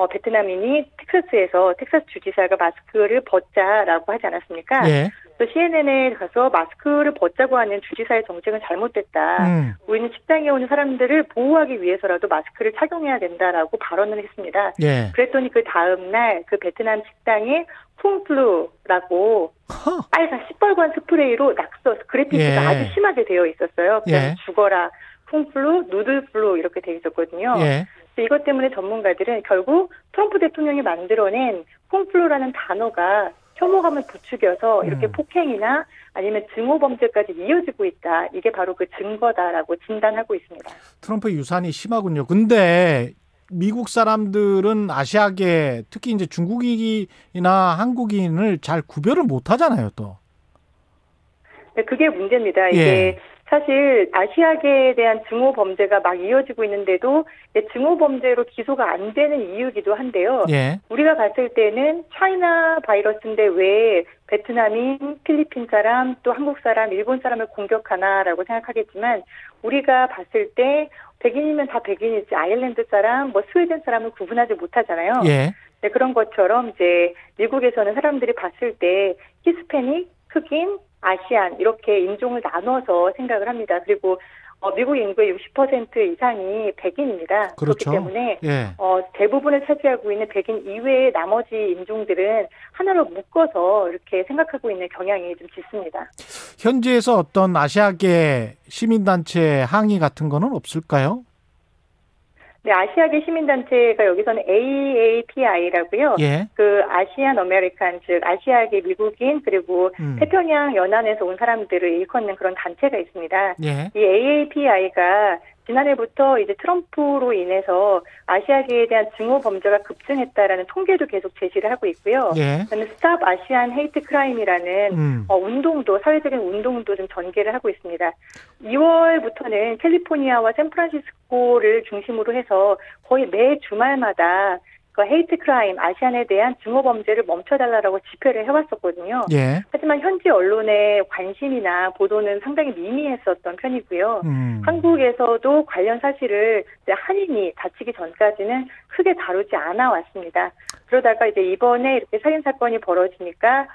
베트남인이 텍사스 주지사가 마스크를 벗자라고 하지 않았습니까? 예. 또 CNN에 가서 마스크를 벗자고 하는 주지사의 정책은 잘못됐다. 우리는 식당에 오는 사람들을 보호하기 위해서라도 마스크를 착용해야 된다라고 발언을 했습니다. 예. 그랬더니 그 다음 날 그 베트남 식당에 쿵플루라고 빨간 시뻘건 스프레이로 낙서 그래피티가 예. 아주 심하게 되어 있었어요. 그냥 예. 죽어라, 쿵플루, 누들플루 이렇게 되어 있었거든요. 예. 이것 때문에 전문가들은 결국 트럼프 대통령이 만들어낸 쿵플루라는 단어가 혐오감을 부추겨서 이렇게 폭행이나 아니면 증오 범죄까지 이어지고 있다. 이게 바로 그 증거다라고 진단하고 있습니다. 트럼프 유산이 심하군요. 근데 미국 사람들은 아시아계 특히 이제 중국인이나 한국인을 잘 구별을 못 하잖아요, 또. 네, 그게 문제입니다. 이게 사실 아시아계에 대한 증오 범죄가 막 이어지고 있는데도 증오 범죄로 기소가 안 되는 이유기도 한데요. 예. 우리가 봤을 때는 차이나 바이러스인데 왜 베트남인, 필리핀 사람, 또 한국 사람, 일본 사람을 공격하나라고 생각하겠지만 우리가 봤을 때 백인이면 다 백인이지 아일랜드 사람, 뭐 스웨덴 사람을 구분하지 못하잖아요. 예. 네, 그런 것처럼 이제 미국에서는 사람들이 봤을 때 히스패닉, 흑인, 아시안 이렇게 인종을 나눠서 생각을 합니다. 그리고 미국 인구의 60% 이상이 백인입니다. 그렇죠. 그렇기 때문에 예. 대부분을 차지하고 있는 백인 이외의 나머지 인종들은 하나로 묶어서 이렇게 생각하고 있는 경향이 좀 짙습니다. 현지에서 어떤 아시아계 시민단체 항의 같은 거는 없을까요? 네, 아시아계 시민단체가 여기서는 AAPI라고요. 예. 그 아시안 아메리칸, 즉 아시아계 미국인 그리고 태평양 연안에서 온 사람들을 일컫는 그런 단체가 있습니다. 예. 이 AAPI가 지난해부터 이제 트럼프로 인해서 아시아계에 대한 증오 범죄가 급증했다라는 통계도 계속 제시를 하고 있고요. 예. 저는 스탑 아시안 헤이트 크라임이라는 운동도 사회적인 운동도 좀 전개를 하고 있습니다. 2월부터는 캘리포니아와 샌프란시스코를 중심으로 해서 거의 매 주말마다 그 헤이트 크라임, 아시안에 대한 증오 범죄를 멈춰달라고 집회를 해왔었거든요. 예. 하지만 현지 언론의 관심이나 보도는 상당히 미미했었던 편이고요. 한국에서도 관련 사실을 한인이 다치기 전까지는 크게 다루지 않아 왔습니다. 그러다가 이제 이번에 이렇게 살인 사건이 벌어지니까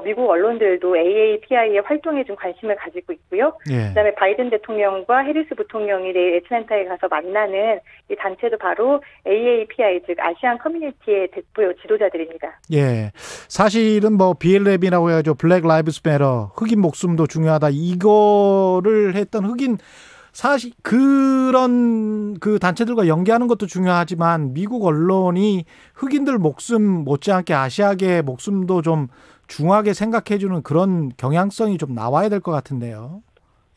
미국 언론들도 AAPI의 활동에 좀 관심을 가지고 있고요. 예. 그다음에 바이든 대통령과 해리스 부통령이 내일 애틀랜타에 가서 만나는 이 단체도 바로 AAPI, 즉 아시안 커뮤니티의 대표 지도자들입니다. 예, 사실은 뭐 BLM이라고 해야죠. 블랙 라이브스 매터, 흑인 목숨도 중요하다. 이거를 했던 흑인 사실 그런 그 단체들과 연계하는 것도 중요하지만 미국 언론이 흑인들 목숨 못지않게 아시아계의 목숨도 좀 중하게 생각해주는 그런 경향성이 좀 나와야 될 것 같은데요.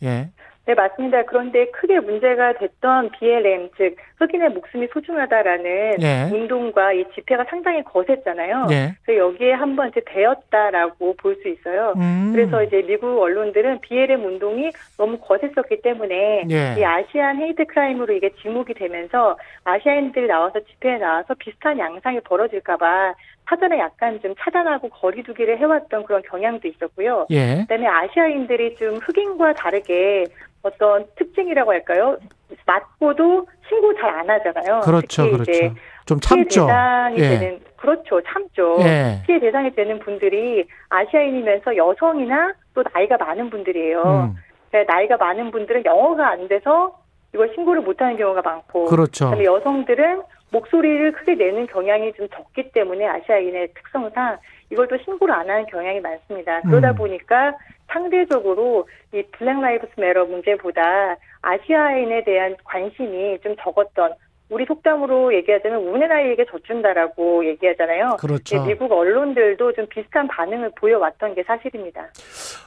예. 네, 맞습니다. 그런데 크게 문제가 됐던 BLM, 즉 흑인의 목숨이 소중하다라는 예. 운동과 이 집회가 상당히 거셌잖아요. 예. 그래서 여기에 한번 이제 배웠다라고 볼 수 있어요. 그래서 이제 미국 언론들은 BLM 운동이 너무 거셌었기 때문에 예. 이 아시안 헤이트 크라임으로 이게 지목이 되면서 아시아인들이 나와서 집회에 나와서 비슷한 양상이 벌어질까봐 사전에 약간 좀 차단하고 거리두기를 해왔던 그런 경향도 있었고요. 예. 그다음에 아시아인들이 좀 흑인과 다르게 어떤 특징이라고 할까요? 맞고도 신고 잘 안 하잖아요. 그렇죠, 특히 그렇죠. 이제 좀 참죠. 피해 대상이 예. 되는 그렇죠, 참죠. 예. 피해 대상이 되는 분들이 아시아인이면서 여성이나 또 나이가 많은 분들이에요. 그러니까 나이가 많은 분들은 영어가 안 돼서 이걸 신고를 못하는 경우가 많고, 그렇죠. 그다음에 여성들은 목소리를 크게 내는 경향이 좀 적기 때문에 아시아인의 특성상 이걸 또 신고를 안 하는 경향이 많습니다. 그러다 보니까 상대적으로 이 블랙 라이브스 매터 문제보다 아시아인에 대한 관심이 좀 적었던, 우리 속담으로 얘기하자면 운의 나이에게 젖준다라고 얘기하잖아요. 그렇죠. 미국 언론들도 좀 비슷한 반응을 보여왔던 게 사실입니다.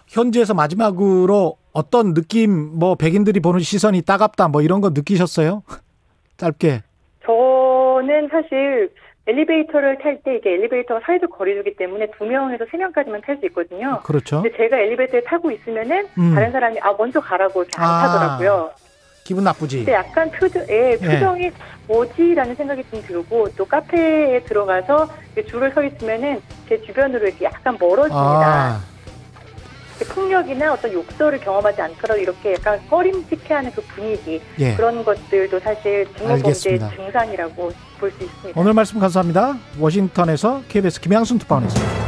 현지에서 마지막으로 어떤 느낌, 뭐 백인들이 보는 시선이 따갑다, 뭐 이런 거 느끼셨어요? 짧게. 저는 사실 엘리베이터를 탈 때 이게 엘리베이터가 사회적 거리두기 때문에 2명에서 3명까지만 탈 수 있거든요. 그렇죠. 근데 제가 엘리베이터에 타고 있으면은 다른 사람이 먼저 가라고 이렇게 안 타더라고요. 기분 나쁘지. 근데 약간 표정이 뭐지라는 생각이 좀 들고, 또 카페에 들어가서 줄을 서 있으면은 제 주변으로 이렇게 약간 멀어집니다. 폭력이나 어떤 욕설을 경험하지 않더라도 이렇게 약간 꺼림칙해하는 그 분위기, 예. 그런 것들도 사실 증오범죄의 증상이라고 볼 수 있습니다. 오늘 말씀 감사합니다. 워싱턴에서 KBS 김양순 특파원이었습니다.